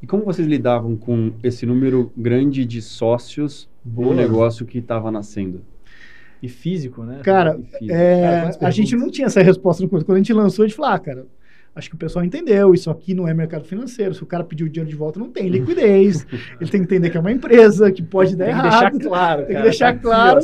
E como vocês lidavam com esse número grande de sócios no negócio que estava nascendo? E físico, né? Cara, a gente não tinha essa resposta no começo. Quando a gente lançou, a gente falou, cara, acho que o pessoal entendeu, isso aqui não é mercado financeiro. Se o cara pedir o dinheiro de volta, não tem liquidez. Ele tem que entender que é uma empresa, que pode dar errado. Tem que deixar claro, Tem que deixar claro.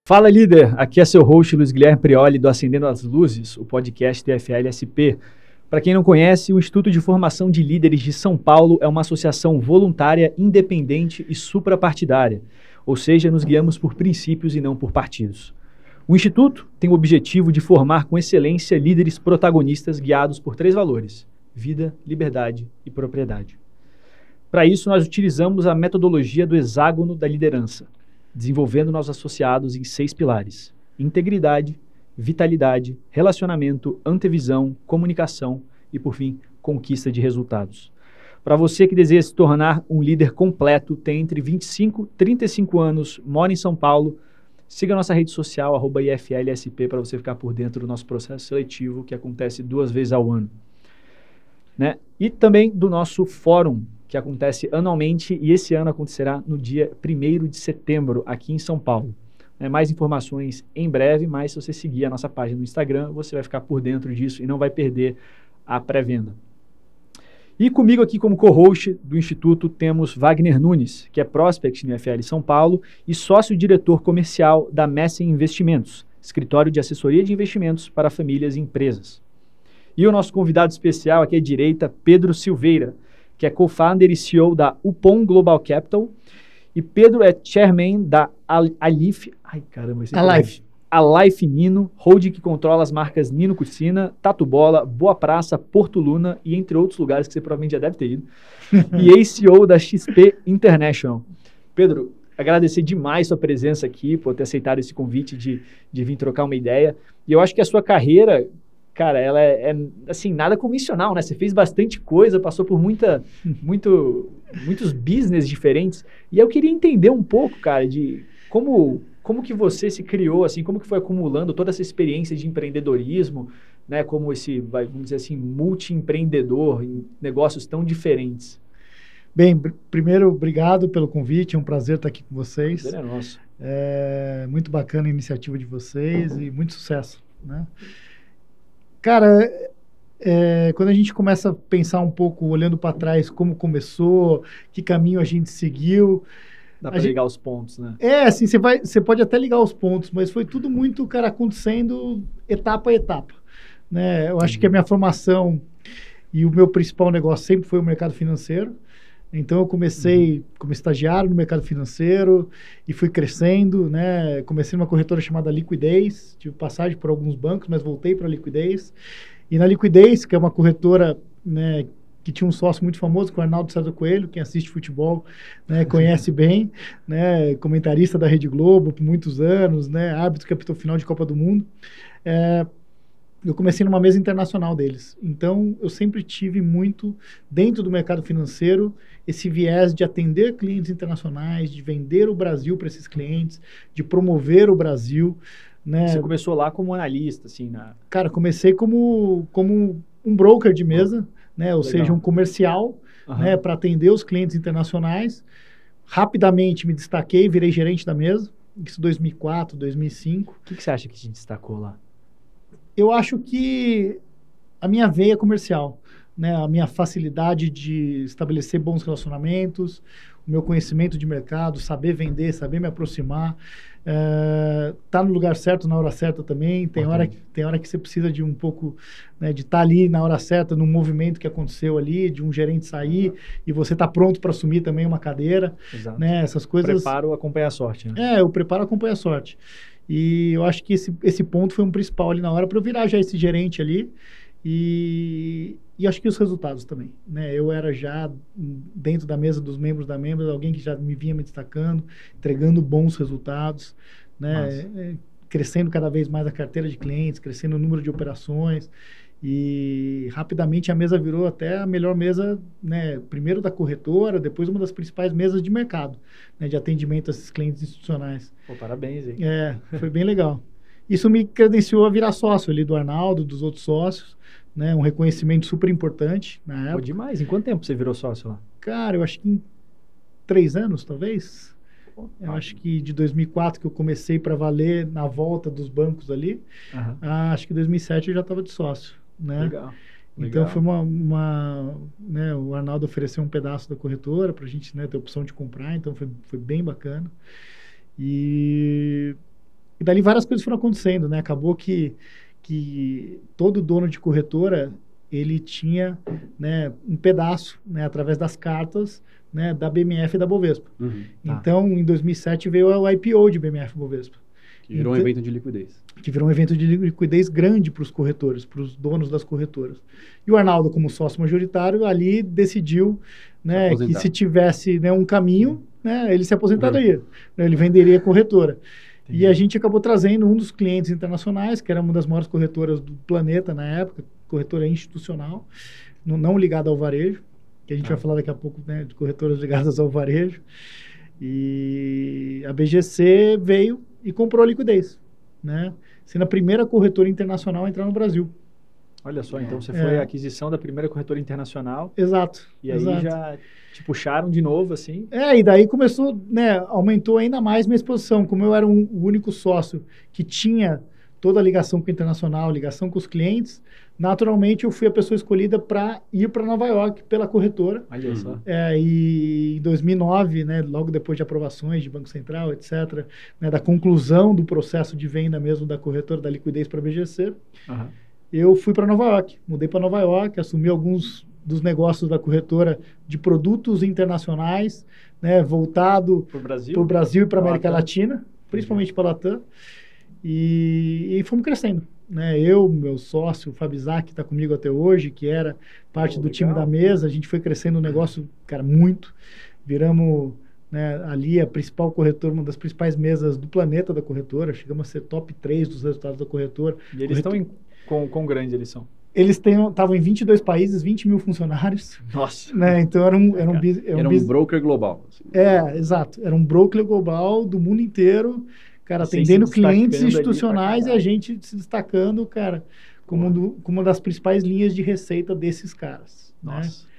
Fala, líder! Aqui é seu host, Luiz Guilherme Prioli, do Acendendo as Luzes, o podcast do FLSP. Para quem não conhece, o Instituto de Formação de Líderes de São Paulo é uma associação voluntária, independente e suprapartidária, ou seja, nos guiamos por princípios e não por partidos. O Instituto tem o objetivo de formar com excelência líderes protagonistas guiados por 3 valores: vida, liberdade e propriedade. Para isso, nós utilizamos a metodologia do hexágono da liderança, desenvolvendo nossos associados em 6 pilares: integridade, vitalidade, relacionamento, antevisão, comunicação e, por fim, conquista de resultados. Para você que deseja se tornar um líder completo, tem entre 25 e 35 anos, mora em São Paulo, siga nossa rede social, @IFLSP, para você ficar por dentro do nosso processo seletivo, que acontece 2 vezes ao ano. Né? E também do nosso fórum, que acontece anualmente, e esse ano acontecerá no dia 1º de setembro, aqui em São Paulo. Mais informações em breve, mas se você seguir a nossa página no Instagram, você vai ficar por dentro disso e não vai perder a pré-venda. E comigo aqui como co-host do Instituto temos Wagner Nunes, que é Prospect no FL São Paulo e sócio-diretor comercial da Messen Investimentos, escritório de assessoria de investimentos para famílias e empresas. E o nosso convidado especial aqui à direita, Pedro Silveira, que é co-founder e CEO da Upon Global Capital. E Pedro é chairman da Alife Nino, holding que controla as marcas Nino Cucina, Tatu Bola, Boa Praça, Porto Luna e entre outros lugares que você provavelmente já deve ter ido. E ex-CEO da XP International. Pedro, agradecer demais sua presença aqui, por ter aceitado esse convite de vir trocar uma ideia. E eu acho que a sua carreira, cara, ela é assim, nada convencional, né? Você fez bastante coisa, passou por muitos business diferentes. E eu queria entender um pouco, cara, de como que você se criou, assim, como que foi acumulando toda essa experiência de empreendedorismo, né? Como esse, vamos dizer assim, multi-empreendedor em negócios tão diferentes. Bem, primeiro, obrigado pelo convite, é um prazer estar aqui com vocês. É nosso. É muito bacana a iniciativa de vocês e muito sucesso, né? Cara, quando a gente começa a pensar um pouco, olhando para trás, como começou, que caminho a gente seguiu... Dá para ligar os pontos, né? Assim, você pode até ligar os pontos, mas foi tudo muito, cara, acontecendo etapa a etapa, né? Eu acho que a minha formação e o meu principal negócio sempre foi o mercado financeiro. Então, eu comecei como estagiário no mercado financeiro e fui crescendo, né? Comecei numa corretora chamada Liquidez, tive passagem por alguns bancos, mas voltei para a Liquidez. E na Liquidez, que é uma corretora, né, que tinha um sócio muito famoso, que é o Arnaldo César Coelho, quem assiste futebol, né, conhece bem, né, comentarista da Rede Globo por muitos anos, né, árbitro que apitou final de Copa do Mundo. Eu comecei numa mesa internacional deles. Então, eu sempre tive muito, dentro do mercado financeiro, esse viés de atender clientes internacionais, de vender o Brasil para esses clientes, de promover o Brasil, né? Você começou lá como analista, assim, Cara, comecei como um broker de mesa, né? Ou seja, um comercial, né? Para atender os clientes internacionais. Rapidamente me destaquei, virei gerente da mesa, isso em 2004, 2005. O que você acha que te destacou lá? Eu acho que a minha veia comercial, né, a minha facilidade de estabelecer bons relacionamentos, o meu conhecimento de mercado, saber vender, saber me aproximar, tá no lugar certo na hora certa também. Tem hora que você precisa de um pouco, né, de estar ali na hora certa, num movimento que aconteceu ali, de um gerente sair e você tá pronto para assumir também uma cadeira. Exato. Né, essas coisas. O preparo acompanha a sorte. Né? O preparo acompanha a sorte. E eu acho que esse ponto foi um principal ali na hora para eu virar já esse gerente ali. E E acho que os resultados também, né? Eu era já dentro da mesa dos membros da Members, alguém que já me vinha me destacando, entregando bons resultados, né? Crescendo cada vez mais a carteira de clientes, crescendo o número de operações. E rapidamente a mesa virou até a melhor mesa, né? Primeiro da corretora, depois uma das principais mesas de mercado, né? De atendimento a esses clientes institucionais. Pô, parabéns, hein? Foi bem legal. Isso me credenciou a virar sócio ali do Arnaldo, dos outros sócios, né? Um reconhecimento super importante na época. Pô, demais. Em quanto tempo você virou sócio lá? Cara, eu acho que em 3 anos, talvez. Eu acho que de 2004 que eu comecei para valer na volta dos bancos ali, acho que em 2007 eu já estava de sócio, né? Legal. Então foi né, o Arnaldo ofereceu um pedaço da corretora para a gente, né, ter a opção de comprar, então foi bem bacana. E dali várias coisas foram acontecendo, né? Acabou que todo dono de corretora ele tinha, né, um pedaço, né, através das cartas, né, da BMF e da Bovespa. Então, em 2007 veio o IPO de BMF e Bovespa. Que virou um evento de liquidez. Que virou um evento de liquidez grande para os corretores, para os donos das corretoras. E o Arnaldo, como sócio majoritário, ali decidiu, né, que se tivesse, né, um caminho, né, ele se aposentaria. Ele venderia a corretora. E a gente acabou trazendo um dos clientes internacionais, que era uma das maiores corretoras do planeta na época, corretora institucional, não ligada ao varejo, que a gente vai falar daqui a pouco, né, de corretoras ligadas ao varejo. E a BGC veio e comprou a liquidez, né? Sendo a primeira corretora internacional a entrar no Brasil. Olha só, então você foi a aquisição da primeira corretora internacional. Exato. E aí já te puxaram de novo, assim. E daí começou, né, aumentou ainda mais minha exposição. Como eu era o único sócio que tinha toda a ligação com o internacional, ligação com os clientes, naturalmente eu fui a pessoa escolhida para ir para Nova York pela corretora. Olha só. E em 2009, né, logo depois de aprovações de Banco Central, etc., né, da conclusão do processo de venda mesmo da corretora, da liquidez para a BGC, eu fui para Nova York. Mudei para Nova York, assumi alguns dos negócios da corretora de produtos internacionais, né, voltado para o Brasil e para a América Latina, principalmente para a Latam. E fomos crescendo, né? Eu, meu sócio, o Fabizak, que está comigo até hoje, que era parte do time da mesa, a gente foi crescendo o negócio, cara, muito. Viramos, né, ali a principal corretora, uma das principais mesas do planeta da corretora. Chegamos a ser top 3 dos resultados da corretora. E eles estão quão grande eles são? Eles estavam em 22 países, 20 mil funcionários. Nossa! Né? Então era um broker global. Assim. Exato. Era um broker global do mundo inteiro, cara, atendendo clientes institucionais e a gente se destacando, cara, como uma das principais linhas de receita desses caras. Nossa. Né?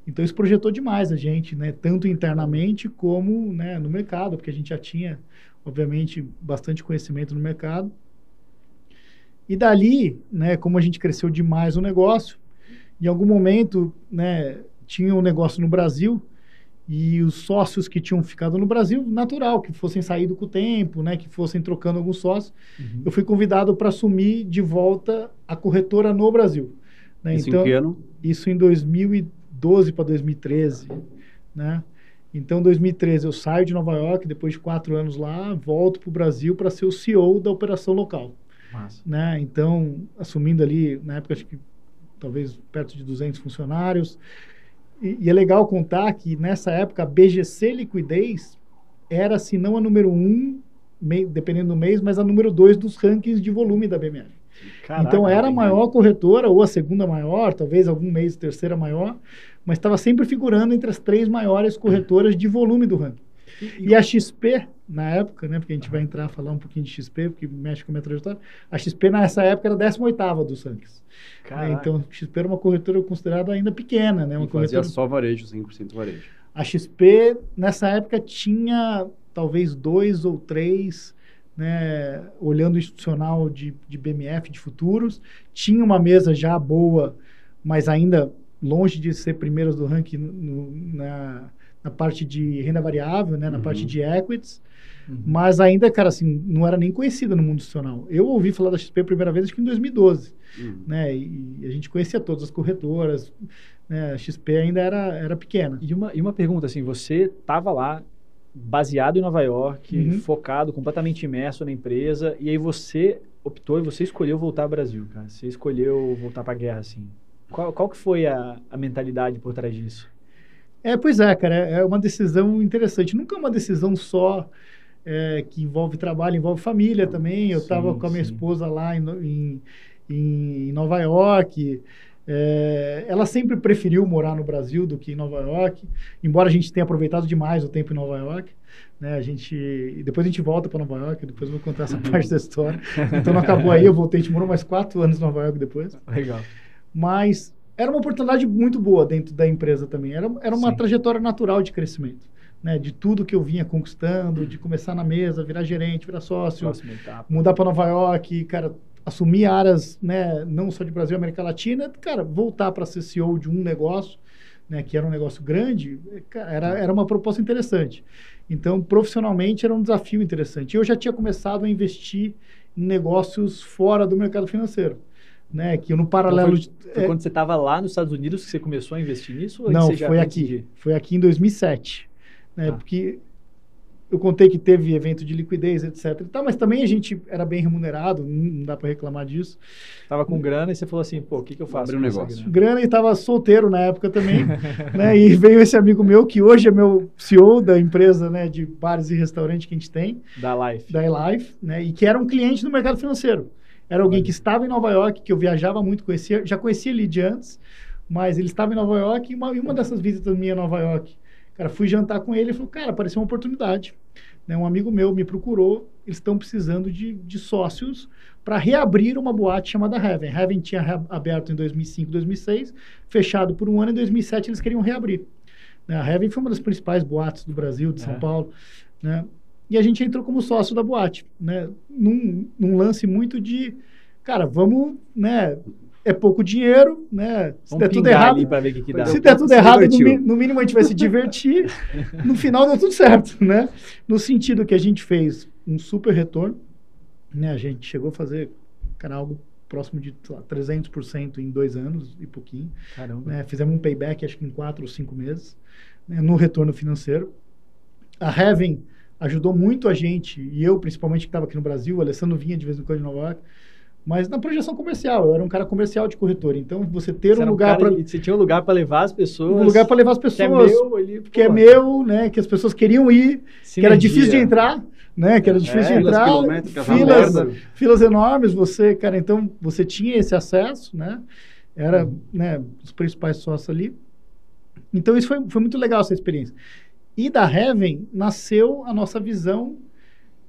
Então isso projetou demais a gente, né? Tanto internamente como, né, no mercado, porque a gente já tinha, obviamente, bastante conhecimento no mercado. E dali, né, como a gente cresceu demais o negócio, em algum momento, né, tinha um negócio no Brasil e os sócios que tinham ficado no Brasil, natural, que fossem saído com o tempo, né, que fossem trocando alguns sócios, eu fui convidado para assumir de volta a corretora no Brasil. Né? Isso em que ano? Isso em 2012 para 2013, né? Então, em 2013, eu saio de Nova York, depois de 4 anos lá, volto para o Brasil para ser o CEO da operação local. Né? Então, assumindo ali, na época, acho que talvez perto de 200 funcionários. E é legal contar que, nessa época, a BGC Liquidez era, se não a número 1, dependendo do mês, mas a número 2 dos rankings de volume da BMF. Caraca, então, era a maior corretora, ou a segunda maior, talvez algum mês terceira maior, mas estava sempre figurando entre as 3 maiores corretoras de volume do ranking. E a XP, na época, né, porque a gente vai entrar a falar um pouquinho de XP, porque mexe com a minha trajetória, a XP nessa época era a 18ª dos rankings. Né, então, a XP era uma corretora considerada ainda pequena. Né, uma corretora só varejo, 100% varejo. A XP, nessa época, tinha talvez 2 ou 3, né, olhando o institucional de BMF, de futuros. Tinha uma mesa já boa, mas ainda longe de ser primeiras do ranking na parte de renda variável, né, na parte de equities, mas ainda, cara, assim, não era nem conhecida no mundo institucional. Eu ouvi falar da XP a primeira vez, acho que em 2012, né, e a gente conhecia todas as corretoras, né, a XP ainda era pequena. E uma pergunta, assim, você estava lá, baseado em Nova York, focado, completamente imerso na empresa, e aí você optou e você escolheu voltar ao Brasil, cara, você escolheu voltar para a guerra, assim. Qual que foi a mentalidade por trás disso? Pois é, cara, é uma decisão interessante. Nunca é uma decisão só que envolve trabalho, envolve família também. Eu estava com a minha esposa lá em Nova York. Ela sempre preferiu morar no Brasil do que em Nova York, embora a gente tenha aproveitado demais o tempo em Nova York. Né? Depois a gente volta para Nova York, depois eu vou contar essa parte da história. Então não acabou aí, eu voltei, a gente morou mais 4 anos em Nova York depois. Legal. Mas era uma oportunidade muito boa dentro da empresa também. Era uma trajetória natural de crescimento. Né, de tudo que eu vinha conquistando, de começar na mesa, virar gerente, virar sócio, mudar para Nova York, cara, assumir áreas, né, não só de Brasil e América Latina, cara, voltar para ser CEO de um negócio, né, que era um negócio grande, era uma proposta interessante. Então, profissionalmente, era um desafio interessante. Eu já tinha começado a investir em negócios fora do mercado financeiro. Né, que no paralelo... Então foi quando você estava lá nos Estados Unidos que você começou a investir nisso? Ou não, você já foi aqui. Foi aqui em 2007. Né, porque eu contei que teve evento de liquidez, etc. Mas também a gente era bem remunerado, não dá para reclamar disso. Tava com grana e você falou assim, pô, o que eu faço? Abrir um negócio. Grana e estava solteiro na época também. Né, e veio esse amigo meu, que hoje é meu CEO da empresa, né, de bares e restaurantes que a gente tem. Da Life. Da Life, né, e que era um cliente do mercado financeiro. Era alguém que estava em Nova York, que eu viajava muito, já conhecia ele de antes, mas ele estava em Nova York e uma dessas visitas minha a Nova York, cara, fui jantar com ele e falou, cara, apareceu uma oportunidade. Né, um amigo meu me procurou, eles estão precisando de sócios para reabrir uma boate chamada Heaven. Heaven tinha aberto em 2005, 2006, fechado por um ano, em 2007 eles queriam reabrir. Né, a Heaven foi uma das principais boates do Brasil, de São Paulo, né? E a gente entrou como sócio da boate, né? Num lance muito de, cara, vamos, né? É pouco dinheiro, né? Se der tudo errado, ver que dá. Se der tudo errado, no mínimo a gente vai se divertir. No final deu tudo certo, né? No sentido que a gente fez um super retorno, né? A gente chegou a fazer, cara, algo próximo de 300% em 2 anos e pouquinho. Caramba. Né? Fizemos um payback, acho que em 4 ou 5 meses, né? No retorno financeiro. A Heaven ajudou muito a gente, e eu principalmente que estava aqui no Brasil, o Alessandro vinha de vez em quando de Nova York, mas na projeção comercial, eu era um cara comercial de corretor, então você ter um lugar para... Você tinha um lugar para levar as pessoas... Um lugar para levar as pessoas, que é meu, né, que as pessoas queriam ir, que era difícil de entrar, né, que era difícil de entrar, filas enormes, cara, então você tinha esse acesso, né, era, né, os principais sócios ali, então isso foi muito legal essa experiência. E da Heaven nasceu a nossa visão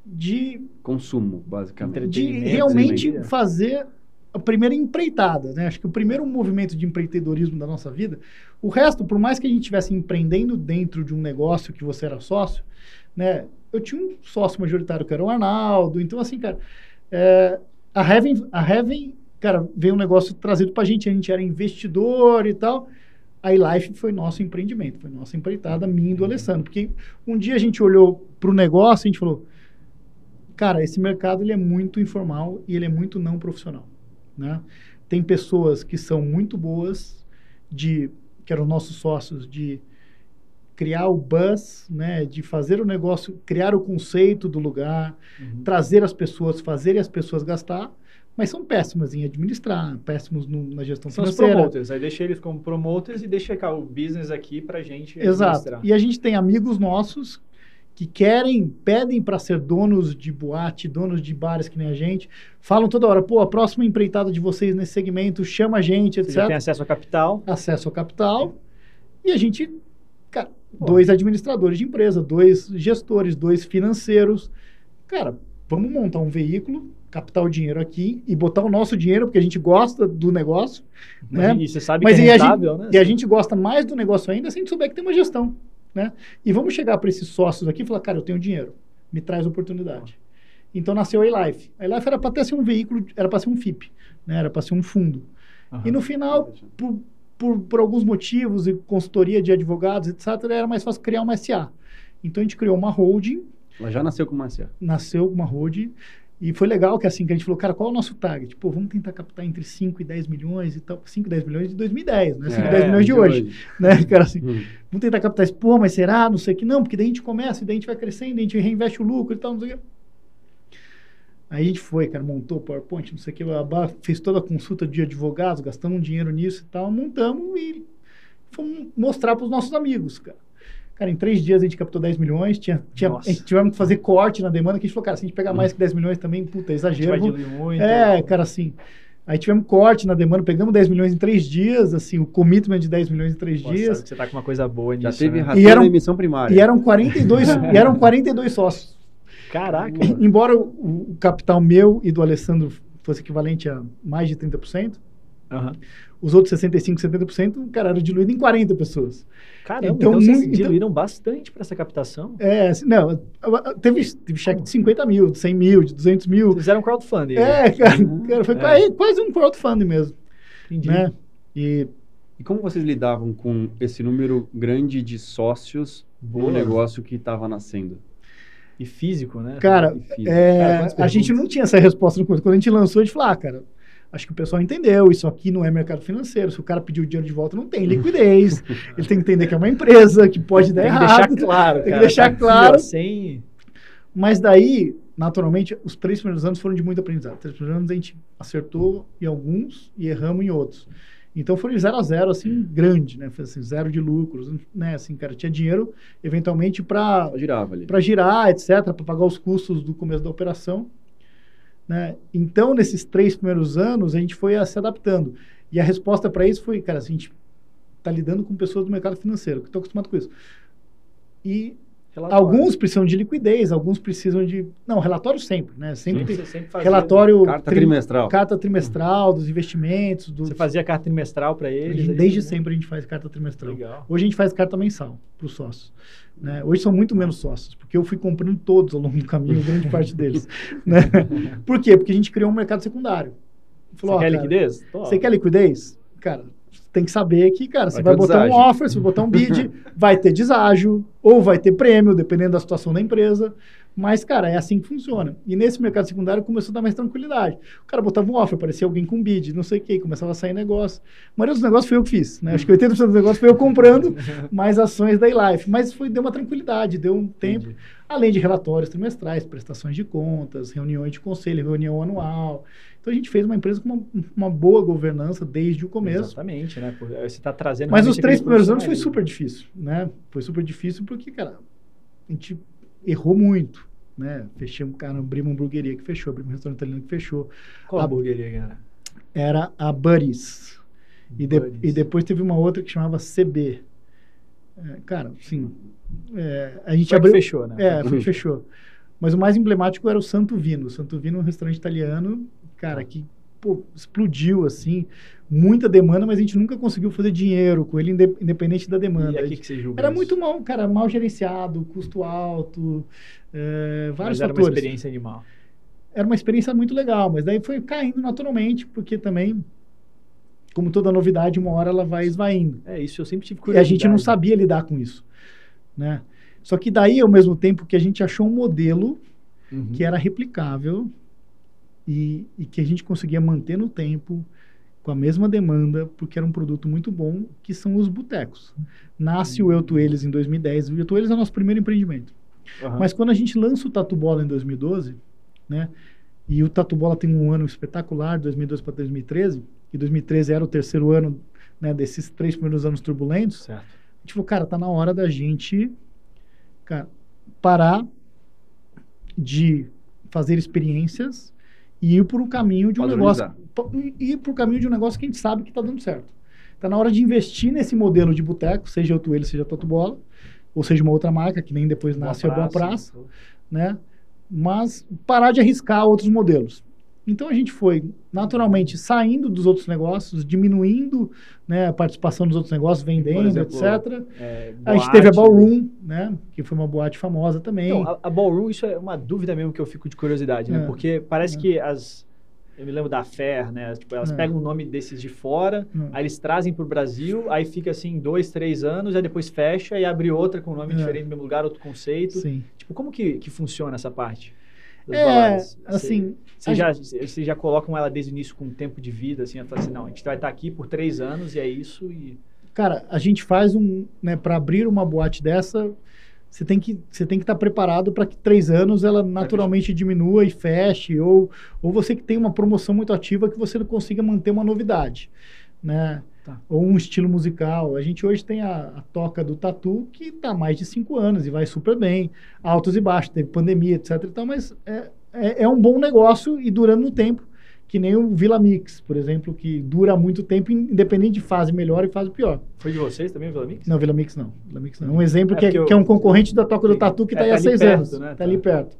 de... Consumo, basicamente. De realmente fazer a primeira empreitada, né? Acho que o primeiro movimento de empreendedorismo da nossa vida, o resto, por mais que a gente estivesse empreendendo dentro de um negócio que você era sócio, né? Eu tinha um sócio majoritário que era o Arnaldo, então assim, cara, a Heaven, cara, veio um negócio trazido pra gente era investidor e tal... A iLife foi nosso empreendimento, foi nossa empreitada, minha e do Alessandro. Porque um dia a gente olhou para o negócio e a gente falou, cara, esse mercado ele é muito informal e ele é muito não profissional. Né? Tem pessoas que são muito boas, que eram nossos sócios, de criar o buzz, né? De fazer o negócio, criar o conceito do lugar, trazer as pessoas, fazerem as pessoas gastar, mas são péssimos em administrar, péssimos na gestão financeira. São os promoters, aí deixa eles como promoters e deixa cá o business aqui pra gente administrar. Exato, e a gente tem amigos nossos que pedem para ser donos de boate, donos de bares que nem a gente, falam toda hora, pô, a próxima empreitada de vocês nesse segmento, chama a gente, etc. Você já tem acesso ao capital. Acesso ao capital, e a gente, cara, 2 administradores de empresa, 2 gestores, 2 financeiros, cara, vamos montar um veículo, captar o dinheiro aqui e botar o nosso dinheiro, porque a gente gosta do negócio. Né? E você sabe que é rentável, né? E a gente gosta mais do negócio ainda se a gente souber que tem uma gestão. Né? E vamos chegar para esses sócios aqui e falar, cara, eu tenho dinheiro, me traz oportunidade. Então nasceu a iLife. A iLife era para até ser um veículo, era para ser um FIP, né? Era para ser um fundo. E no final, por alguns motivos e consultoria de advogados, etc., era mais fácil criar uma SA. Então a gente criou uma holding. Ela já nasceu com uma SA. Nasceu com uma holding. E foi legal que assim, que a gente falou, cara, qual é o nosso target? Pô, vamos tentar captar entre 5 e 10 milhões e tal. 5 e 10 milhões de 2010, né? 5 e 10 milhões de hoje. Né, cara, assim, vamos tentar captar isso. Pô, mas será? Não sei o que. Não, porque daí a gente começa, e daí a gente vai crescendo, e a gente reinveste o lucro e tal, não sei o que. Aí a gente foi, cara, montou o PowerPoint, não sei o que, fez toda a consulta de advogados, gastamos um dinheiro nisso e tal, montamos e fomos mostrar para os nossos amigos, cara. Cara, em 3 dias a gente captou 10 milhões, tivemos que fazer corte na demanda, que a gente falou, cara, se a gente pegar mais que 10 milhões também, puta, é exagero. A gente vai diluir muito. Cara, assim... Aí tivemos corte na demanda, pegamos 10 milhões em 3 dias, assim, o commitment de 10 milhões em 3 dias. Sabe que você tá com uma coisa boa nisso. Já teve né? a emissão primária. E eram 42 sócios. Caraca. Embora o capital meu e do Alessandro fosse equivalente a mais de 30%, os outros 65%, 70%, cara, era diluído em 40 pessoas. Caramba, então vocês diluíram bastante para essa captação? Assim, não, teve cheque de 50 mil, de 100 mil, de 200 mil. Vocês fizeram crowdfunding. Cara, foi quase um crowdfunding mesmo. Entendi. Né? E como vocês lidavam com esse número grande de sócios no negócio que estava nascendo? E físico, né? Cara, a gente não tinha essa resposta no começo. Quando a gente lançou, a gente falou, cara, acho que o pessoal entendeu, isso aqui não é mercado financeiro. Se o cara pedir o dinheiro de volta, não tem liquidez. Ele tem que entender que é uma empresa, que pode dar errado. Tem que deixar claro, Tem que deixar claro. Sem... Mas daí, naturalmente, os 3 primeiros anos foram de muito aprendizado. Os 3 primeiros anos a gente acertou em alguns e erramos em outros. Então, foi de 0 a 0, assim, grande, né? Foi assim, 0 de lucros, né? Assim, cara, tinha dinheiro, eventualmente, para girar, etc., para pagar os custos do começo da operação. Né? Então, nesses 3 primeiros anos, a gente foi se adaptando. E a resposta para isso foi, cara, assim, a gente está lidando com pessoas do mercado financeiro, que estão acostumados com isso. E alguns precisam de liquidez, alguns precisam de... Não, relatório sempre, né? Sempre relatório... Carta trimestral dos investimentos. Você fazia carta trimestral para eles? Desde sempre a gente faz carta trimestral. Legal. Hoje a gente faz carta mensal para os sócios. Né? Hoje são muito menos sócios, porque eu fui comprando todos ao longo do caminho, grande parte deles. Né? Por quê? Porque a gente criou um mercado secundário. Falou, você quer liquidez? Você quer liquidez? Cara, tem que saber que, cara, você vai botar um offer, você vai botar um bid, vai ter deságio, ou vai ter prêmio, dependendo da situação da empresa. Mas, cara, é assim que funciona. E nesse mercado secundário começou a dar mais tranquilidade. O cara botava um offer, aparecia alguém com bid, não sei o quê, começava a sair negócio. A maioria dos negócios foi eu que fiz, né? Acho que 80% dos negócios foi eu comprando mais ações da eLife. Mas deu uma tranquilidade, deu um tempo. Entendi. Além de relatórios trimestrais, prestações de contas, reuniões de conselho, reunião anual. Então, a gente fez uma empresa com uma boa governança desde o começo. Exatamente, né? Você está trazendo... Mas os 3 primeiros anos foi super difícil, né? Foi super difícil porque, cara, a gente errou muito, né? Fechamos, cara, abrimos uma hamburgueria que fechou, abrimos um restaurante italiano que fechou. Qual hamburgueria, cara? Era a Buddies. E depois teve uma outra que chamava CB. Cara, sim. A gente abriu... fechou, né? Fechou. Mas o mais emblemático era o Santo Vino. O Santo Vino é um restaurante italiano, cara, que explodiu, assim, muita demanda, mas a gente nunca conseguiu fazer dinheiro com ele, independente da demanda. E aqui que você julga era isso? muito mal, cara, mal gerenciado, custo alto, vários mas era fatores. Uma experiência animal. Era uma experiência muito legal, mas daí foi caindo naturalmente, porque também, como toda novidade, uma hora ela vai esvaindo. Isso eu sempre tive curiosidade. E a gente não sabia lidar com isso, né? Só que daí, ao mesmo tempo que a gente achou um modelo que era replicável e que a gente conseguia manter no tempo, com a mesma demanda, porque era um produto muito bom, que são os botecos. Nasce o Eu Tu Eles em 2010. O Eu Tu Eles é o nosso primeiro empreendimento. Mas quando a gente lança o Tatu Bola em 2012, né, e o Tatu Bola tem um ano espetacular, 2012 para 2013, e 2013 era o terceiro ano, né, desses 3 primeiros anos turbulentos, certo. A gente falou, cara, tá na hora da gente... Cara, parar de fazer experiências e ir por um caminho de um negócio. Ir por um caminho de um negócio que a gente sabe que está dando certo. Está na hora de investir nesse modelo de boteco, seja Eu Tu Ele, seja Tatu Bola, ou seja uma outra marca, que nem depois nasce a Boa Praça, né? Mas parar de arriscar outros modelos. Então a gente foi naturalmente saindo dos outros negócios, diminuindo, né, a participação dos outros negócios, vendendo, exemplo, etc. A gente teve a Ballroom, né, que foi uma boate famosa também. Então, a Ballroom, isso é uma dúvida mesmo que eu fico de curiosidade, né? Porque parece que eu me lembro da Fer, né? Tipo, elas pegam o nome desses de fora, aí eles trazem para o Brasil, aí fica assim 2, 3 anos, aí depois fecha e abre outra com um nome diferente no mesmo lugar, outro conceito. Sim. Tipo, como que funciona essa parte? Assim... Vocês já colocam ela desde o início com tempo de vida, assim, ela fala assim, não, a gente vai estar aqui por 3 anos e é isso e... Cara, a gente faz né, para abrir uma boate dessa, você tem que estar preparado para que 3 anos ela naturalmente diminua e feche, ou você que tem uma promoção muito ativa que você não consiga manter uma novidade, né? Tá. Ou um estilo musical. A gente hoje tem a Toca do Tatu, que está há mais de 5 anos e vai super bem, altos e baixos, teve pandemia, etc. Então, mas é um bom negócio e durando no tempo, que nem o Vila Mix, por exemplo, que dura muito tempo, independente de fase melhor e fase pior. Foi de vocês também, o Vila Mix? Não, Vila Mix não. Vila Mix não. Um exemplo que porque é um concorrente da Toca do Tatu que está aí há 6 anos. Né? Está ali perto.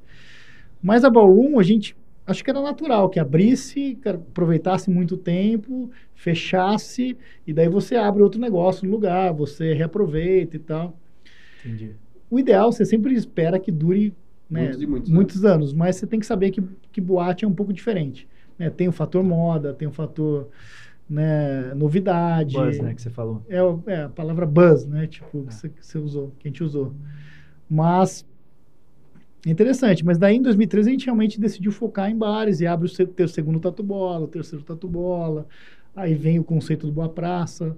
Mas a Ballroom, a gente acho que era natural, que abrisse, aproveitasse muito tempo, fechasse, e daí você abre outro negócio no lugar, você reaproveita e tal. Entendi. O ideal, você sempre espera que dure, né, muitos anos, mas você tem que saber que boate é um pouco diferente. Né? Tem o fator moda, tem o fator, né, novidade. Buzz, né, que você falou. É a palavra buzz, né, tipo, que você usou, que a gente usou. Mas é interessante, mas daí em 2013 a gente realmente decidiu focar em bares e abre o segundo Tatu Bola, o terceiro Tatu Bola, aí vem o conceito do Boa Praça,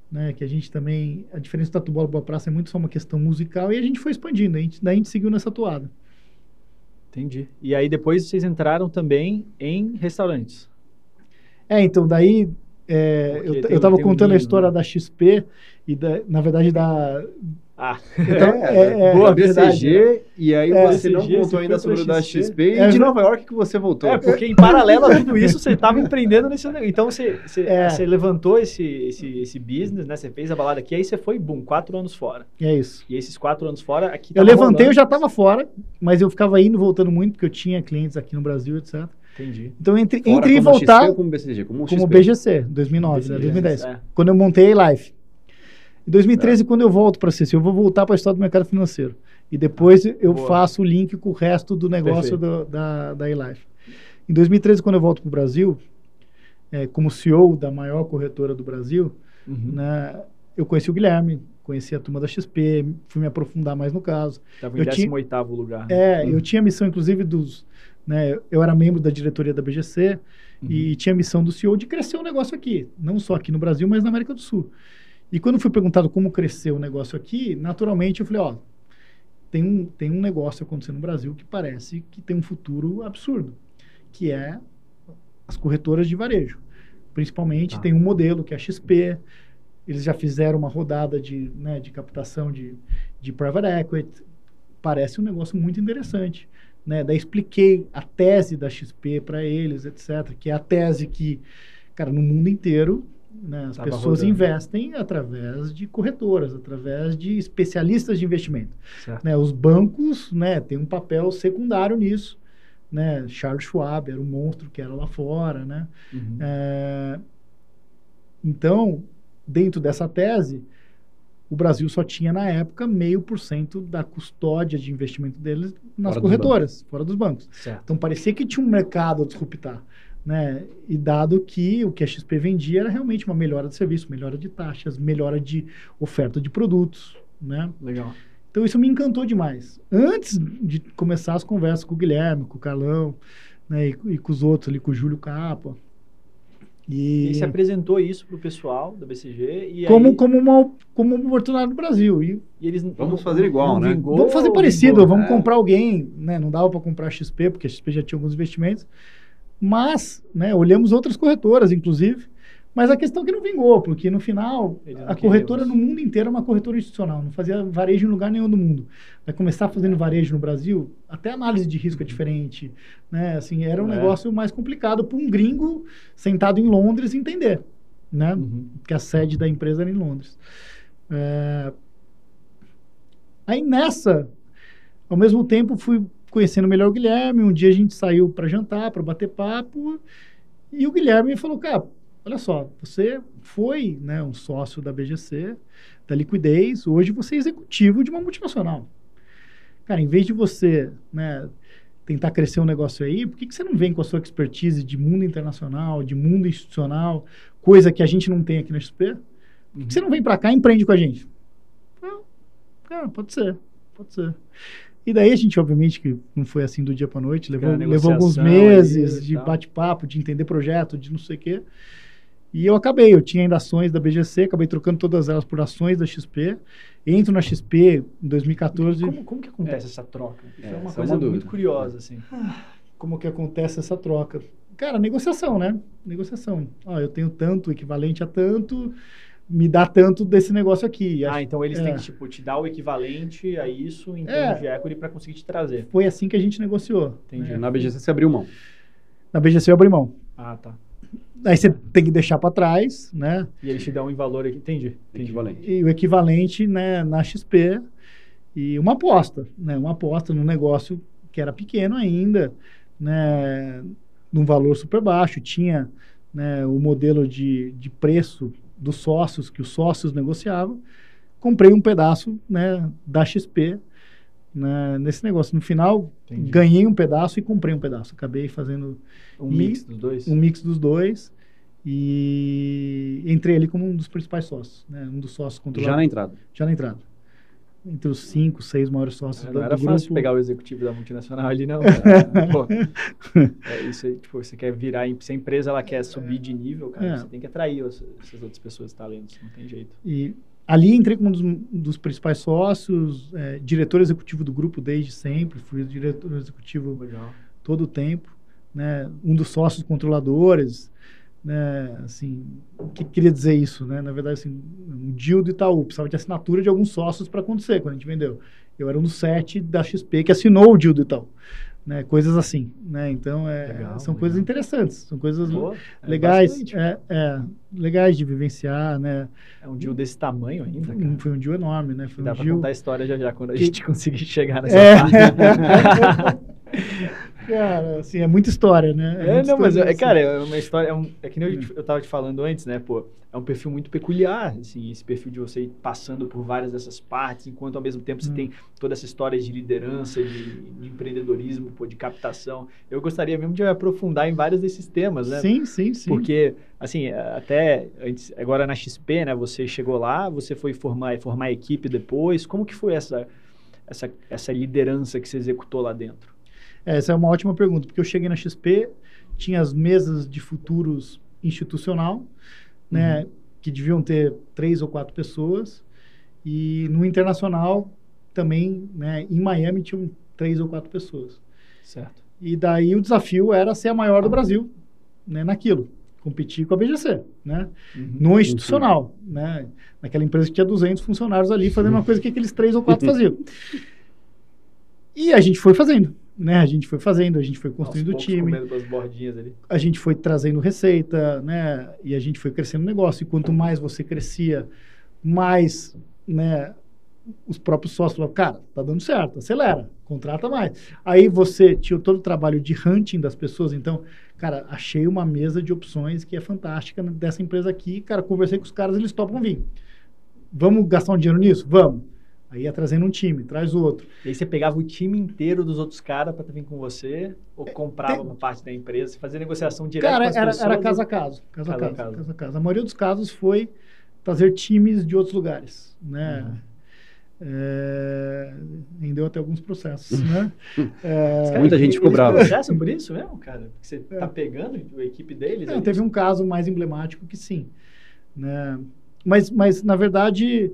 né, que a gente também, a diferença do Tatu Bola e Boa Praça é muito só uma questão musical, e a gente foi expandindo, daí a gente seguiu nessa toada. Entendi. E aí depois vocês entraram também em restaurantes. Então daí eu estava contando a história da XP e na verdade da... boa, BCG, e aí você não contou ainda sobre o da XP e de Nova York que você voltou. Porque em paralelo a tudo isso, você estava empreendendo nesse negócio. Então, você levantou esse business, né? Você fez a balada aqui, aí você foi, 4 anos fora. É isso. E esses 4 anos fora, aqui eu levantei, eu já estava fora, mas eu ficava indo e voltando muito, porque eu tinha clientes aqui no Brasil, etc. Entendi. Então, entre ir e voltar... XP ou como BCG? Como BGC, 2009, BCG, né? 2010. Quando eu montei a Life. Em 2013, quando eu volto para CC, eu vou voltar para a história do mercado financeiro. E depois eu faço o link com o resto do negócio da eLife. Em 2013, quando eu volto para o Brasil, como CEO da maior corretora do Brasil, né, eu conheci o Guilherme, conheci a turma da XP, fui me aprofundar mais no caso. Estava em 18º lugar. Né? Eu tinha a missão, inclusive, né, eu era membro da diretoria da BGC e tinha a missão do CEO de crescer o negócio aqui. Não só aqui no Brasil, mas na América do Sul. E quando fui perguntado como crescer o negócio aqui, naturalmente eu falei, tem um negócio acontecendo no Brasil que parece que tem um futuro absurdo, que é as corretoras de varejo. Principalmente tem um modelo que é a XP, eles já fizeram uma rodada de captação de private equity, parece um negócio muito interessante. Né? Daí expliquei a tese da XP para eles, etc., que é a tese que, cara, no mundo inteiro... Né, as pessoas investem através de corretoras, através de especialistas de investimento. Né, os bancos, né, têm um papel secundário nisso. Né, Charles Schwab era um monstro que era lá fora. Né? Então, dentro dessa tese, o Brasil só tinha, na época, 0,5% da custódia de investimento deles nas corretoras, fora dos bancos. Certo. Então, parecia que tinha um mercado a disruptar. Né? E dado que o que a XP vendia era realmente uma melhora de serviço, melhora de taxas, melhora de oferta de produtos. Né? Legal. Então isso me encantou demais. Antes de começar as conversas com o Guilherme, com o Carlão, né? e com os outros ali, com o Júlio Capa. E você apresentou isso para o pessoal da BCG? E como uma oportunidade no Brasil. E eles vamos fazer igual, né? Vamos fazer parecido, vamos comprar alguém. Né? Não dava para comprar a XP, porque a XP já tinha alguns investimentos. Mas, né, olhamos outras corretoras, inclusive, mas a questão é que não vingou, porque no final, a corretora no mundo inteiro é uma corretora institucional, não fazia varejo em lugar nenhum do mundo. Vai começar fazendo varejo no Brasil, até a análise de risco é diferente, né, assim, era um negócio mais complicado para um gringo sentado em Londres entender, né, que a sede da empresa era em Londres. Aí ao mesmo tempo, fui conhecendo melhor o Guilherme, um dia a gente saiu para jantar, para bater papo, e o Guilherme falou, cara, olha só, você foi, né, um sócio da BGC, da Liquidez, hoje você é executivo de uma multinacional. Cara, em vez de você, né, tentar crescer um negócio aí, por que você não vem com a sua expertise de mundo internacional, de mundo institucional, coisa que a gente não tem aqui na XP? Por que você não vem para cá e empreende com a gente? Cara, pode ser. E daí a gente, obviamente, que não foi assim do dia para a noite, levou alguns meses de bate-papo, de entender projeto, de não sei o quê. E eu tinha ainda ações da BGC, acabei trocando todas elas por ações da XP. entro na XP em 2014. Como que acontece essa troca? É uma essa coisa é uma muito dúvida. curiosa, assim. Como que acontece essa troca? Cara, negociação, né? Negociação. Eu tenho tanto, equivalente a tanto, me dá tanto desse negócio aqui. Então eles têm que, tipo, te dar o equivalente a isso em termos de equity para conseguir te trazer. Foi assim que a gente negociou. Entendi. Na BGC você abriu mão. Na BGC eu abri mão. Tá. Aí você tem que deixar para trás, né? E eles te dão um valor aqui. Entendi. Equivalente. E o equivalente, né, na XP e uma aposta, né? Uma aposta num negócio que era pequeno ainda, né? Num valor super baixo. Tinha, né, o modelo de preço dos sócios, que os sócios negociavam. Comprei um pedaço, né, da XP, né, nesse negócio. No final, Entendi. ganhei um pedaço e comprei um pedaço. Acabei fazendo Mix dos dois? um mix dos dois e entrei ali como um dos principais sócios, né? Um dos sócios controladores. Já na entrada. Entre os 5, 6 maiores sócios Não do era grupo. fácil pegar o executivo da multinacional ali, não. Pô, isso aí, tipo, você quer virar... Se a empresa ela quer subir de nível, cara, você tem que atrair essas outras pessoas talentos, não tem jeito. E ali entrei como um dos principais sócios, diretor executivo do grupo desde sempre, fui diretor executivo todo o tempo, né? Um dos sócios controladores, né? Assim, o que queria dizer isso, né? Na verdade, assim, um deal do Itaú precisava de assinatura de alguns sócios para acontecer quando a gente vendeu. Eu era um dos 7 da XP que assinou o deal do Itaú, né? Coisas assim, né? Então, são coisas interessantes, são coisas legais, legais de vivenciar, né? É um deal desse tamanho ainda, cara. Foi um deal enorme, né? Foi Dá um pra deal... contar a história já quando a gente conseguir chegar nessa parte. Cara, assim, é muita história, né? Cara, é uma história, que nem eu tava te falando antes, né, pô, é um perfil muito peculiar, assim, esse perfil de você ir passando por várias dessas partes, enquanto ao mesmo tempo você tem toda essa história de liderança, de empreendedorismo, pô, de captação. Eu gostaria mesmo de aprofundar em vários desses temas, né? Sim. Porque, assim, até antes, agora na XP, né, você chegou lá, você foi formar a equipe depois, como que foi essa liderança que você executou lá dentro? Essa é uma ótima pergunta, porque eu cheguei na XP, tinha as mesas de futuros institucional, né, que deviam ter 3 ou 4 pessoas, e no internacional também, né, em Miami tinham 3 ou 4 pessoas. Certo. E daí o desafio era ser a maior do Brasil, né, naquilo, competir com a BGC, né, no institucional, né, naquela empresa que tinha 200 funcionários ali fazendo uma coisa que aqueles 3 ou 4 faziam. E a gente foi fazendo. Né, a gente foi construindo o time, as bordinhas ali. A gente foi trazendo receita, né, e a gente foi crescendo o negócio. E quanto mais você crescia, mais, né, os próprios sócios falavam, cara, tá dando certo, acelera, contrata mais. Aí você tinha todo o trabalho de hunting das pessoas, então, cara, achei uma mesa de opções que é fantástica dessa empresa aqui, cara, conversei com os caras, eles topam vir. Vamos gastar um dinheiro nisso? Vamos. Aí ia trazendo um time, traz outro. E aí você pegava o time inteiro dos outros caras para vir com você? Ou comprava uma parte da empresa? Você fazia negociação direta com as pessoas? Era caso a caso. Caso a caso. A maioria dos casos foi trazer times de outros lugares, né? Rendeu até alguns processos, né? Muita gente cobrava. Eles processam por isso mesmo, cara? Porque você tá pegando a equipe deles? Teve um caso mais emblemático que sim. Né? Mas, na verdade...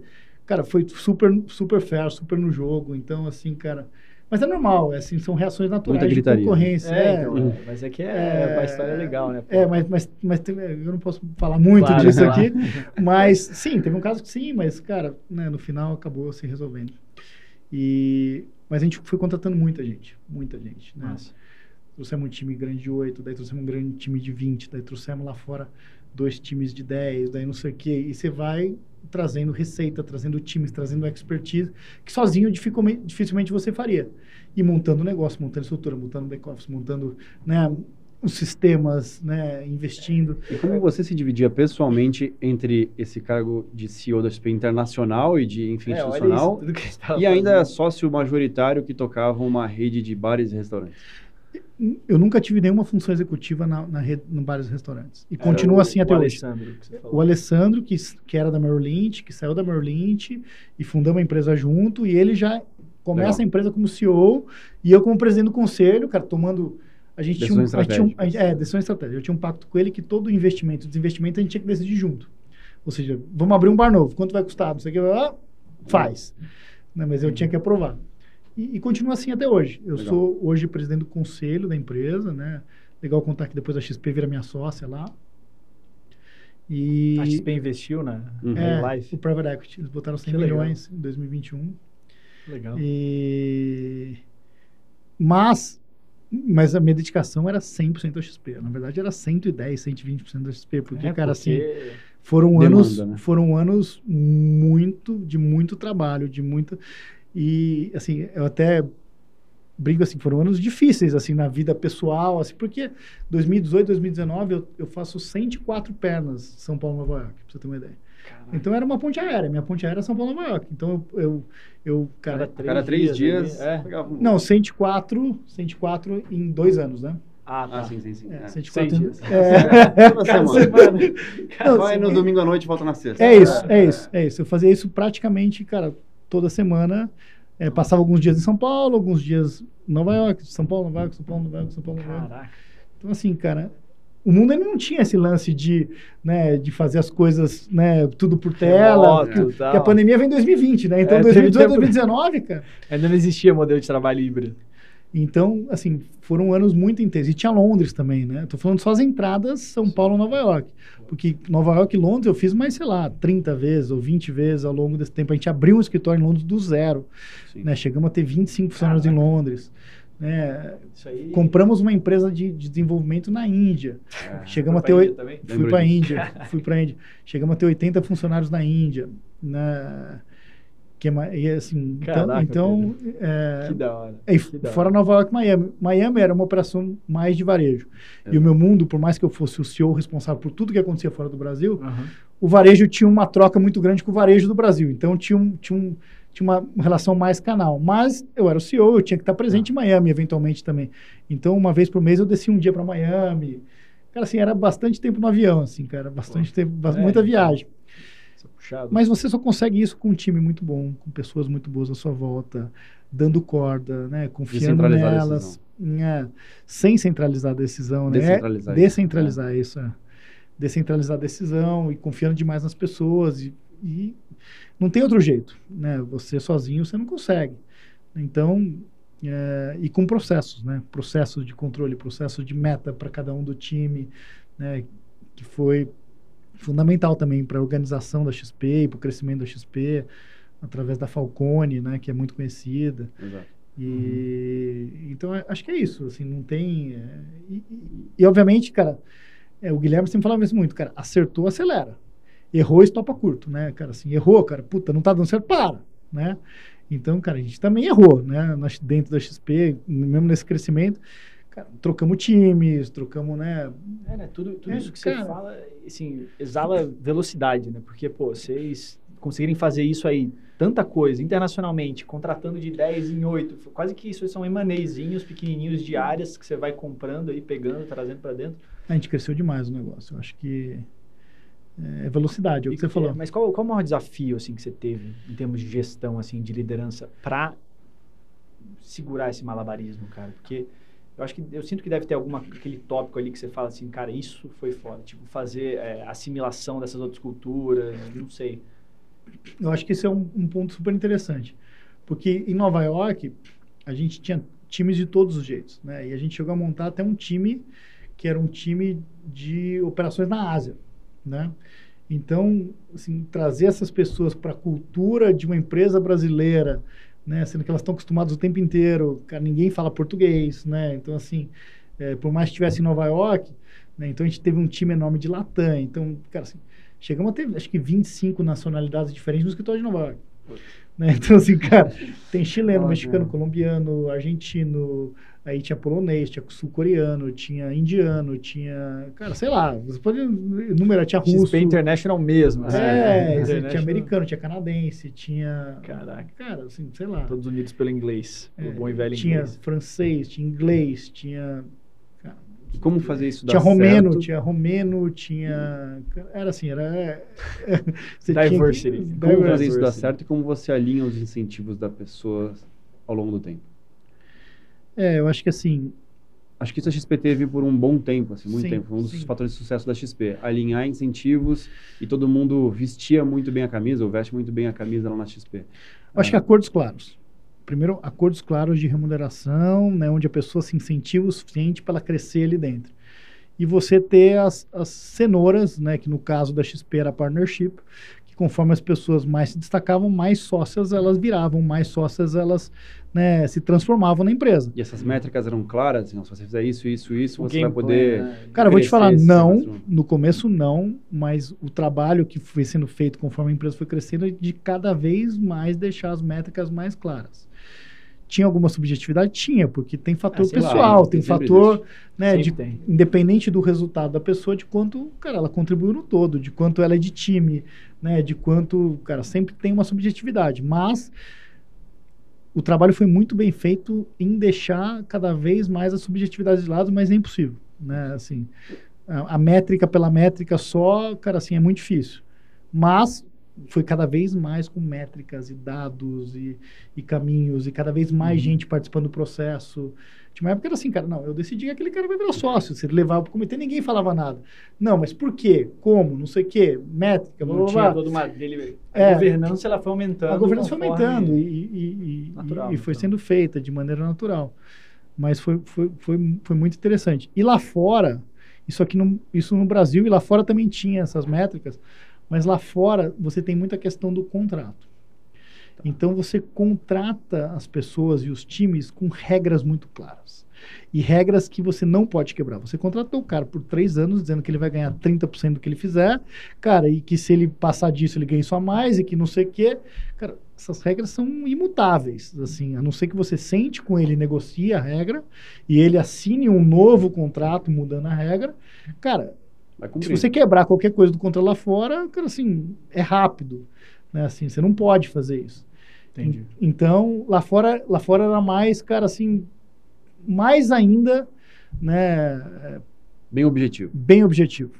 Cara, foi super fair, super no jogo. Então, assim, cara... Mas é normal, assim, são reações naturais de concorrência. Mas é que a história é legal, né? Mas eu não posso falar muito disso aqui. Mas, sim, teve um caso que sim, mas, cara, né, no final acabou se resolvendo. Mas a gente foi contratando muita gente. Né? Nossa. Trouxemos um time grande de 8, daí trouxemos um grande time de 20, daí trouxemos lá fora 2 times de 10, daí não sei o quê. E você vai trazendo receita, trazendo times, trazendo expertise, que sozinho dificilmente você faria. E montando negócio, montando estrutura, montando back-office, montando, né, os sistemas, né, investindo. E como você se dividia pessoalmente entre esse cargo de CEO da XP internacional e de, enfim, institucional, e ainda sócio majoritário que tocava uma rede de bares e restaurantes? Eu nunca tive nenhuma função executiva na rede, no bares e restaurantes. E continua assim até hoje. O Alessandro, que era da Merrill Lynch, que saiu da Merrill Lynch e fundamos a empresa junto, e ele já começa a empresa como CEO e eu como presidente do conselho, cara, tomando... decisões estratégicas. Eu tinha um pacto com ele que todo investimento, desinvestimento, a gente tinha que decidir junto. Ou seja, vamos abrir um bar novo. Quanto vai custar? Não sei o que. faz. Né? Mas eu tinha que aprovar. E continua assim até hoje. Eu sou hoje presidente do conselho da empresa, né? Legal contar que depois a XP vira minha sócia lá. A XP investiu na Life? O Private Equity. Eles botaram 100 milhões em 2021. Legal. Mas a minha dedicação era 100% da XP. Na verdade, era 110, 120% da XP. Porque, cara, assim, foram anos de muito trabalho, de muita... E, assim, eu até brinco, assim, foram anos difíceis, assim, na vida pessoal, assim, porque 2018, 2019, eu faço 104 pernas São Paulo, Nova York, pra você ter uma ideia. Caraca. Então, era uma ponte aérea. Minha ponte aérea é São Paulo, Nova York. Então, cada 3 dias... Não, 104 em 2 anos, né? Sim. 104 dias. Toda semana. Vai no domingo à noite e volta na sexta. É isso. Eu fazia isso praticamente, cara, toda semana. Passava alguns dias em São Paulo, alguns dias em Nova York, São Paulo, Nova York, São Paulo, Nova York, São Paulo, Nova York. Caraca. Então, assim, cara, o mundo ainda não tinha esse lance de fazer as coisas, né, tudo por tela. Porque a pandemia vem em 2020, né? Então, 2018, 2019, cara... Ainda não existia modelo de trabalho híbrido. Então, assim, foram anos muito intensos. E tinha Londres também, né? Tô falando só as entradas São Paulo, Nova York. Porque Nova York e Londres eu fiz mais, sei lá, 30 vezes ou 20 vezes ao longo desse tempo. A gente abriu um escritório em Londres do zero. Né? Chegamos a ter 25 funcionários em Londres. Né? Aí... Compramos uma empresa de desenvolvimento na Índia. Chegamos a ter... Fui para a Índia. Chegamos a ter 80 funcionários na Índia. Né? E assim, Caraca, que da hora. Fora Nova York e Miami. Miami era uma operação mais de varejo. E o meu mundo, por mais que eu fosse o CEO responsável por tudo que acontecia fora do Brasil, o varejo tinha uma troca muito grande com o varejo do Brasil. Então, tinha uma relação mais canal. Mas eu era o CEO, eu tinha que estar presente em Miami, eventualmente, também. Então, uma vez por mês, eu descia um dia para Miami. Cara, assim, era bastante tempo no avião, assim, cara. Bastante tempo, muita viagem. Puxado. Mas você só consegue isso com um time muito bom, com pessoas muito boas à sua volta, dando corda, né, confiando nelas, sem centralizar a decisão, né? Descentralizar isso. Descentralizar a decisão e confiando demais nas pessoas e não tem outro jeito, né? Você sozinho você não consegue. Então, e com processos, né? Processos de controle, processos de meta para cada um do time, né? Que foi fundamental também para a organização da XP e para o crescimento da XP, através da Falcone, né, que é muito conhecida. Exato. Então, acho que é isso, assim, não tem... E obviamente, cara, o Guilherme sempre falava isso muito, cara, acertou, acelera. Errou, estopa curto, né, cara, assim, errou, cara, puta, não tá dando certo, para, né? Então, cara, a gente também errou, né, dentro da XP, mesmo nesse crescimento. Cara, trocamos times, né? Tudo isso que você fala, assim, exala velocidade, né? Porque, vocês conseguirem fazer isso aí, tanta coisa, internacionalmente, contratando de 10 em 8, quase que isso são emanezinhos pequenininhos de áreas que você vai comprando aí, pegando, trazendo para dentro. A gente cresceu demais o negócio, eu acho que é velocidade, é o que você falou. Mas qual o maior desafio, assim, que você teve em termos de gestão, assim, de liderança, para segurar esse malabarismo, cara? Porque... eu sinto que deve ter aquele tópico ali que você fala assim, cara, isso foi foda. Tipo, fazer assimilação dessas outras culturas, não sei. Eu acho que esse é um ponto super interessante. Porque em Nova York, a gente tinha times de todos os jeitos, né? E a gente chegou a montar até um time que era um time de operações na Ásia, né? Então, assim, trazer essas pessoas para a cultura de uma empresa brasileira, né, sendo que elas estão acostumadas o tempo inteiro, cara, ninguém fala português, né, então assim, por mais que estivesse em Nova York, né, então a gente teve um time enorme de Latam, então, cara, assim, chegamos a ter, acho que 25 nacionalidades diferentes no escritório de Nova York, né, então assim, cara, tem chileno, mexicano, colombiano, argentino, aí tinha polonês, tinha sul-coreano, tinha indiano, tinha, cara, sei lá, você pode enumerar, tinha russo. XP International mesmo. Tinha americano, tinha canadense, tinha... Caraca. Cara, assim, sei lá. Todos unidos pelo inglês, o bom e velho inglês. Tinha francês, tinha inglês, tinha... Cara, e como fazer isso dar certo? Tinha romeno, tinha... Era assim, era... Diversity. Como fazer isso dar certo e como você alinha os incentivos da pessoa ao longo do tempo? Eu acho que assim... A Acho que isso a XP teve por um bom tempo, assim, muito Sim, tempo. Foi um dos sim. fatores de sucesso da XP. Alinhar incentivos e todo mundo vestia muito bem a camisa, ou veste muito bem a camisa lá na XP. Eu acho que acordos claros. Primeiro, acordos claros de remuneração, né, onde a pessoa se incentiva o suficiente para ela crescer ali dentro. E você ter as cenouras, né, que no caso da XP era partnership, que conforme as pessoas mais se destacavam, mais sócias elas viravam, mais sócias elas, né, se transformavam na empresa. E essas métricas eram claras? Assim, se você fizer isso, O você vai poder... né? Cara, eu vou te falar, crescer, não, no começo não, mas o trabalho que foi sendo feito conforme a empresa foi crescendo é de cada vez mais deixar as métricas mais claras. Tinha alguma subjetividade? Tinha, porque tem fator pessoal, lá, tem sempre fator, né, independente do resultado da pessoa, de quanto, cara, ela contribuiu no todo, de quanto ela é de time, né, de quanto, cara, sempre tem uma subjetividade, mas o trabalho foi muito bem feito em deixar cada vez mais a subjetividade de lado, mas é impossível, né, assim, a métrica pela métrica só, cara, assim, é muito difícil, mas foi cada vez mais com métricas e dados e caminhos e cada vez mais gente participando do processo. Tinha uma época que era assim, cara, não, eu decidi que aquele cara vai virar sócio, se ele levava para o comitê, ninguém falava nada. Não, mas por quê? Como? Não sei o quê, métrica, blá, blá, blá. Toda uma a governança ela foi aumentando. A governança foi aumentando e foi sendo feita de maneira natural. Mas foi muito interessante. E lá fora, isso no Brasil e lá fora também tinha essas métricas, mas lá fora você tem muita questão do contrato. Então você contrata as pessoas e os times com regras muito claras. E regras que você não pode quebrar. Você contratou o cara por 3 anos dizendo que ele vai ganhar 30% do que ele fizer, cara, e que se ele passar disso ele ganha isso a mais e que não sei o quê. Cara, essas regras são imutáveis, assim, a não ser que você sente com ele, negocie a regra e ele assine um novo contrato mudando a regra. Cara, se você quebrar qualquer coisa do contrato lá fora, cara, assim, é rápido, né? Assim, você não pode fazer isso. Entendi. Então, lá fora era mais, cara, assim, mais ainda, né? Bem objetivo. Bem objetivo.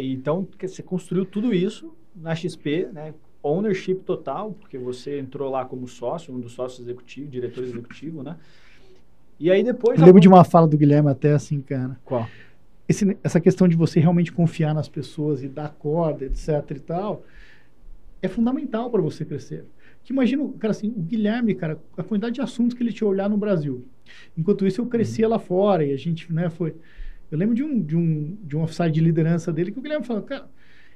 Então, você construiu tudo isso na XP, né? Ownership total, porque você entrou lá como sócio, um dos sócios executivos, diretor executivo, né? E aí depois... Eu lembro de uma fala do Guilherme até assim, cara. Qual? Essa questão de você realmente confiar nas pessoas e dar corda, etc e tal, é fundamental para você crescer. Que imagina, cara, assim, o Guilherme, cara, a quantidade de assuntos que ele tinha olhar no Brasil. Enquanto isso, eu crescia lá fora e a gente, né, foi... Eu lembro de um oficial de liderança dele que o Guilherme falou, cara,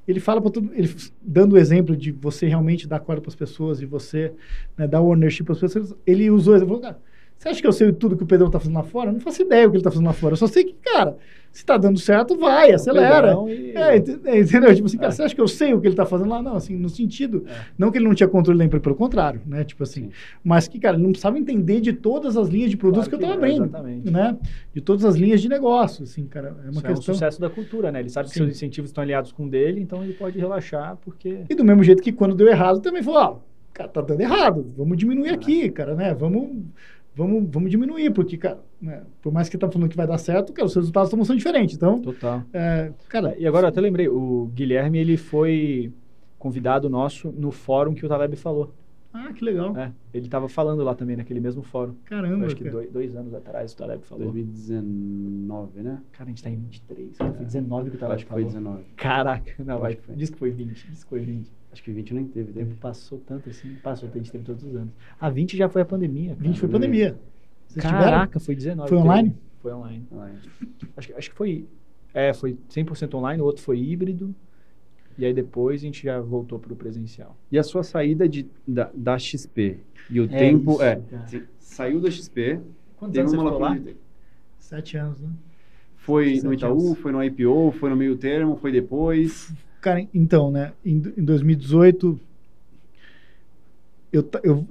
ele fala para todo, ele dando o exemplo de você realmente dar corda para as pessoas e você, né, dar ownership para as pessoas, ele usou, ele falou, cara, você acha que eu sei tudo que o Pedrão tá fazendo lá fora? Eu não faço ideia do que ele tá fazendo lá fora. Eu só sei que, cara, se tá dando certo, vai, acelera. Entendeu? Tipo assim, cara, você acha que eu sei o que ele tá fazendo lá? Não, assim, no sentido, não que ele não tinha controle da empresa, pelo contrário, né? Tipo assim, mas que, cara, ele não precisava entender de todas as linhas de produtos que eu tava abrindo, exatamente, né? De todas as linhas de negócio, assim, cara, é uma questão... É um sucesso da cultura, né? Ele sabe que seus incentivos estão aliados com o dele, então ele pode relaxar, porque... E do mesmo jeito que quando deu errado, também falou, cara, tá dando errado, vamos diminuir aqui, cara, né? Vamos diminuir, porque, cara, né, por mais que tá falando que vai dar certo, cara, os resultados estão sendo diferentes. Então, total. Cara, e agora eu até lembrei, o Guilherme, ele foi convidado nosso no fórum que o Taleb falou. Ah, que legal. Ele estava falando lá também, naquele mesmo fórum. Caramba, acho que 2 anos atrás o Taleb falou. 2019, né? Cara, a gente tá em 23. Foi 19 que o Taleb falou. Acho que foi 19. Caraca, não, diz que foi 20. Acho que 20 nem teve. O tempo passou tanto assim. A gente teve todos os anos. 20 já foi a pandemia. Cara. 20 foi pandemia. Vocês Caraca, foi 19. Foi online? Foi online. Acho que foi... foi 100% online, o outro foi híbrido. E aí depois a gente já voltou para o presencial. E a sua saída da XP? E o tempo... Assim, saiu da XP... Quantos anos você ficou lá? 7 anos, né? Foi no Itaú, foi no IPO, foi no meio termo, foi depois... Cara, então, né, em 2018, eu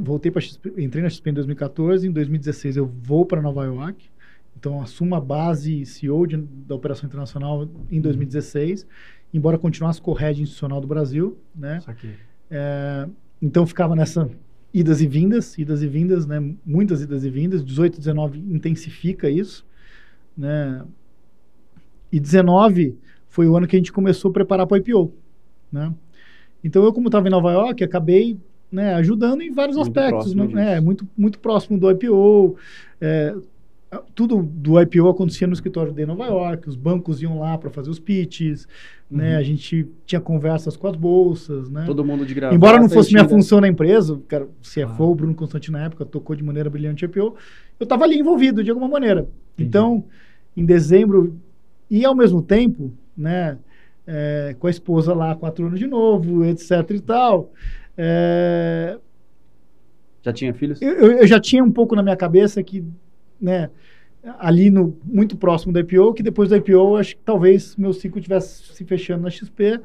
voltei para XP, entrei na XP em 2014, em 2016 eu vou para Nova York, então assumo a base CEO da operação internacional em 2016, embora continuasse com o head institucional do Brasil, né? Então ficava nessa idas e vindas, né? Muitas idas e vindas, 18, 19 intensifica isso, né? E 19 foi o ano que a gente começou a preparar para o IPO, né? Então, eu como estava em Nova York, acabei né, ajudando em vários aspectos, né? Muito próximo do IPO. Tudo do IPO acontecia no escritório de Nova York, os bancos iam lá para fazer os pitches, né? A gente tinha conversas com as bolsas, né? Todo mundo de gravata. Embora não fosse minha função na empresa, o cara, CFO, o Bruno Constantino na época tocou de maneira brilhante o IPO, eu estava ali envolvido de alguma maneira. Entendi. Então, em dezembro, e ao mesmo tempo, né, com a esposa lá, 4 anos de novo, etc e tal. Já tinha filhos? Eu já tinha um pouco na minha cabeça que, né, ali muito próximo do IPO, que depois do IPO, acho que talvez meu ciclo estivesse se fechando na XP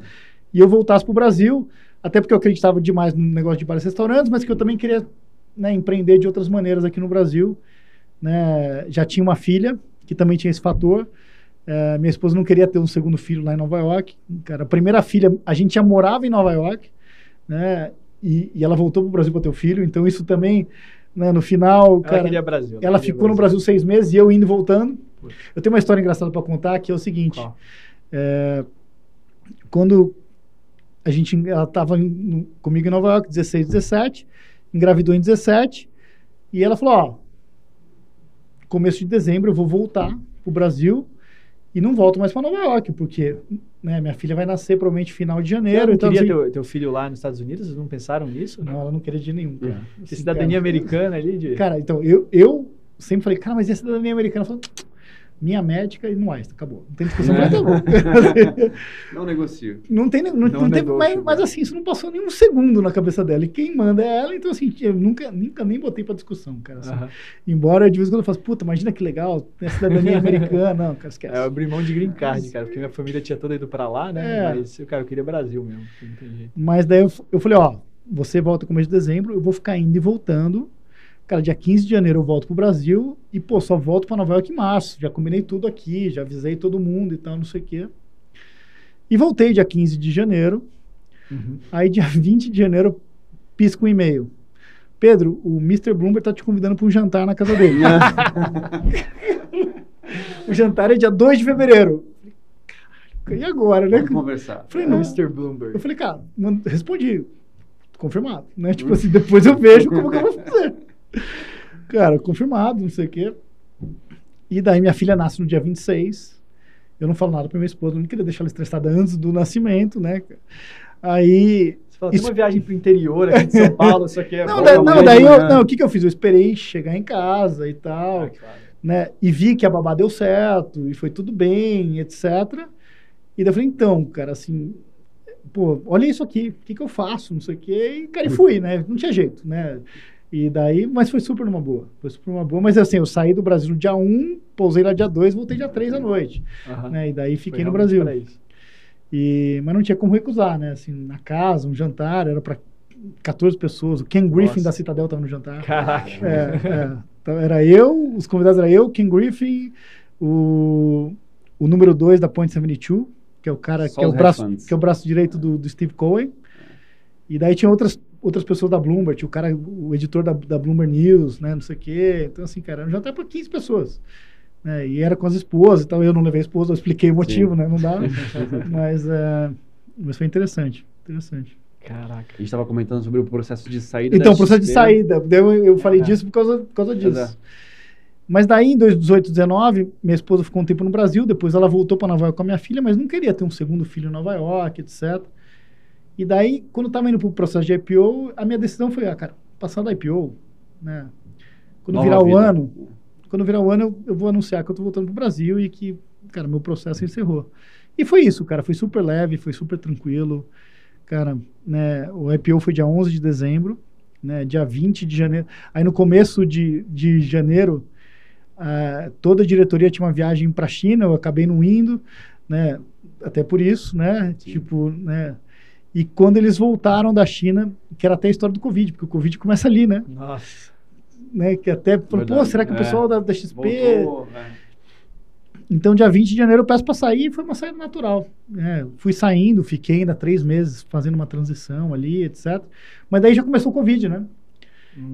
e eu voltasse para o Brasil, até porque eu acreditava demais no negócio de bares e restaurantes, mas que eu também queria, né, empreender de outras maneiras aqui no Brasil. Né? Já tinha uma filha, que também tinha esse fator. Minha esposa não queria ter um segundo filho lá em Nova York. Cara, a primeira filha, a gente já morava em Nova York, né? E ela voltou para o Brasil para ter o filho, então isso também... Né, no final, cara, ela ficou no Brasil 6 meses e eu indo e voltando. Puxa. Eu tenho uma história engraçada para contar, que é o seguinte. Quando ela estava comigo em Nova York, 16, 17, engravidou em 17, e ela falou, começo de dezembro eu vou voltar pro Brasil e não volto mais para Nova York, porque, né, minha filha vai nascer provavelmente final de janeiro. Você não queria teu filho lá nos Estados Unidos? Vocês não pensaram nisso? Não, ela não queria de nenhum, cara. Assim, cidadania americana ali? Cara, então, eu sempre falei, cara, mas e a cidadania americana? Ela falou, minha médica e não acabou. Não tem discussão. Não negocio. Não tem, mas assim, isso não passou nem um segundo na cabeça dela. E quem manda é ela, então assim, eu nunca nem botei pra discussão, cara. Assim. Embora de vez em quando eu faço, puta, imagina que legal, tem a cidadania americana. Não, cara, esquece. Eu abri mão de green card, cara, porque minha família tinha toda ido pra lá, né? Mas, cara, eu queria Brasil mesmo, não tem jeito. Mas daí eu falei, você volta começo de dezembro, eu vou ficar indo e voltando. Cara, dia 15 de janeiro eu volto pro Brasil e, só volto para Nova York em março. Já combinei tudo aqui, já avisei todo mundo e tal, não sei o quê. E voltei dia 15 de janeiro. Aí, dia 20 de janeiro, eu pisco um e-mail. Pedro, o Mr. Bloomberg tá te convidando para um jantar na casa dele. O jantar é dia 2 de fevereiro. Caralho, e agora, né? Vamos conversar. Falei, não. Mr. Bloomberg. Eu falei, cara, respondi. Confirmado, né? Tipo assim, depois eu vejo como que eu vou fazer. Cara, confirmado, não sei o quê. E daí minha filha nasce no dia 26. Eu não falo nada pra minha esposa, não queria deixar ela estressada antes do nascimento, né? Aí... Você falou, tem uma viagem pro interior aqui de São Paulo, isso aqui é... o que eu fiz? Eu esperei chegar em casa e tal, claro. Né? E vi que a babá deu certo, e foi tudo bem, etc. E daí eu falei, então, cara, assim... olha isso aqui, o que eu faço, não sei o quê. E, cara, fui, né? Não tinha jeito, né? E daí, mas foi super numa boa. Mas assim, eu saí do Brasil no dia 1, pousei lá dia 2, voltei dia 3 à noite. Né? E daí fiquei no Brasil. Mas não tinha como recusar, né? Assim, na casa, um jantar, era para 14 pessoas. O Ken Griffin da Citadel estava no jantar. Caraca. Então, era eu, os convidados eram eu, Ken Griffin, o número 2 da Point 72, que é o cara, que é o braço direito do Steve Cohen. E daí tinha outras pessoas da Bloomberg, tinha o editor da Bloomberg News, né, não sei o quê. Então, assim, cara, já tá para 15 pessoas. Né, e era com as esposas, então eu não levei a esposa, eu expliquei o motivo, né, não dá. Mas foi interessante. Caraca. A gente estava comentando sobre o processo de saída. Então, o processo de saída. Eu falei disso por causa disso. Mas daí, em 2018, 2019, minha esposa ficou um tempo no Brasil, depois ela voltou para Nova York com a minha filha, mas não queria ter um segundo filho em Nova York, etc. E daí, quando eu estava indo para o processo de IPO, a minha decisão foi, cara, passar da IPO, né? Quando virar o ano, eu vou anunciar que eu estou voltando para o Brasil e que, cara, meu processo encerrou. E foi isso, cara, foi super leve, foi super tranquilo. Cara, né, o IPO foi dia 11 de dezembro, né, dia 20 de janeiro. Aí no começo de janeiro, toda a diretoria tinha uma viagem para a China, eu acabei não indo, né, até por isso, né, tipo, né. E quando eles voltaram da China, que era até a história do Covid, porque o Covid começa ali, né? Nossa. Né, que até falou, será que o pessoal da XP... Voltou, Então, dia 20 de janeiro eu peço para sair e foi uma saída natural. Fui saindo, fiquei ainda 3 meses fazendo uma transição ali, etc. Mas daí já começou o Covid, né?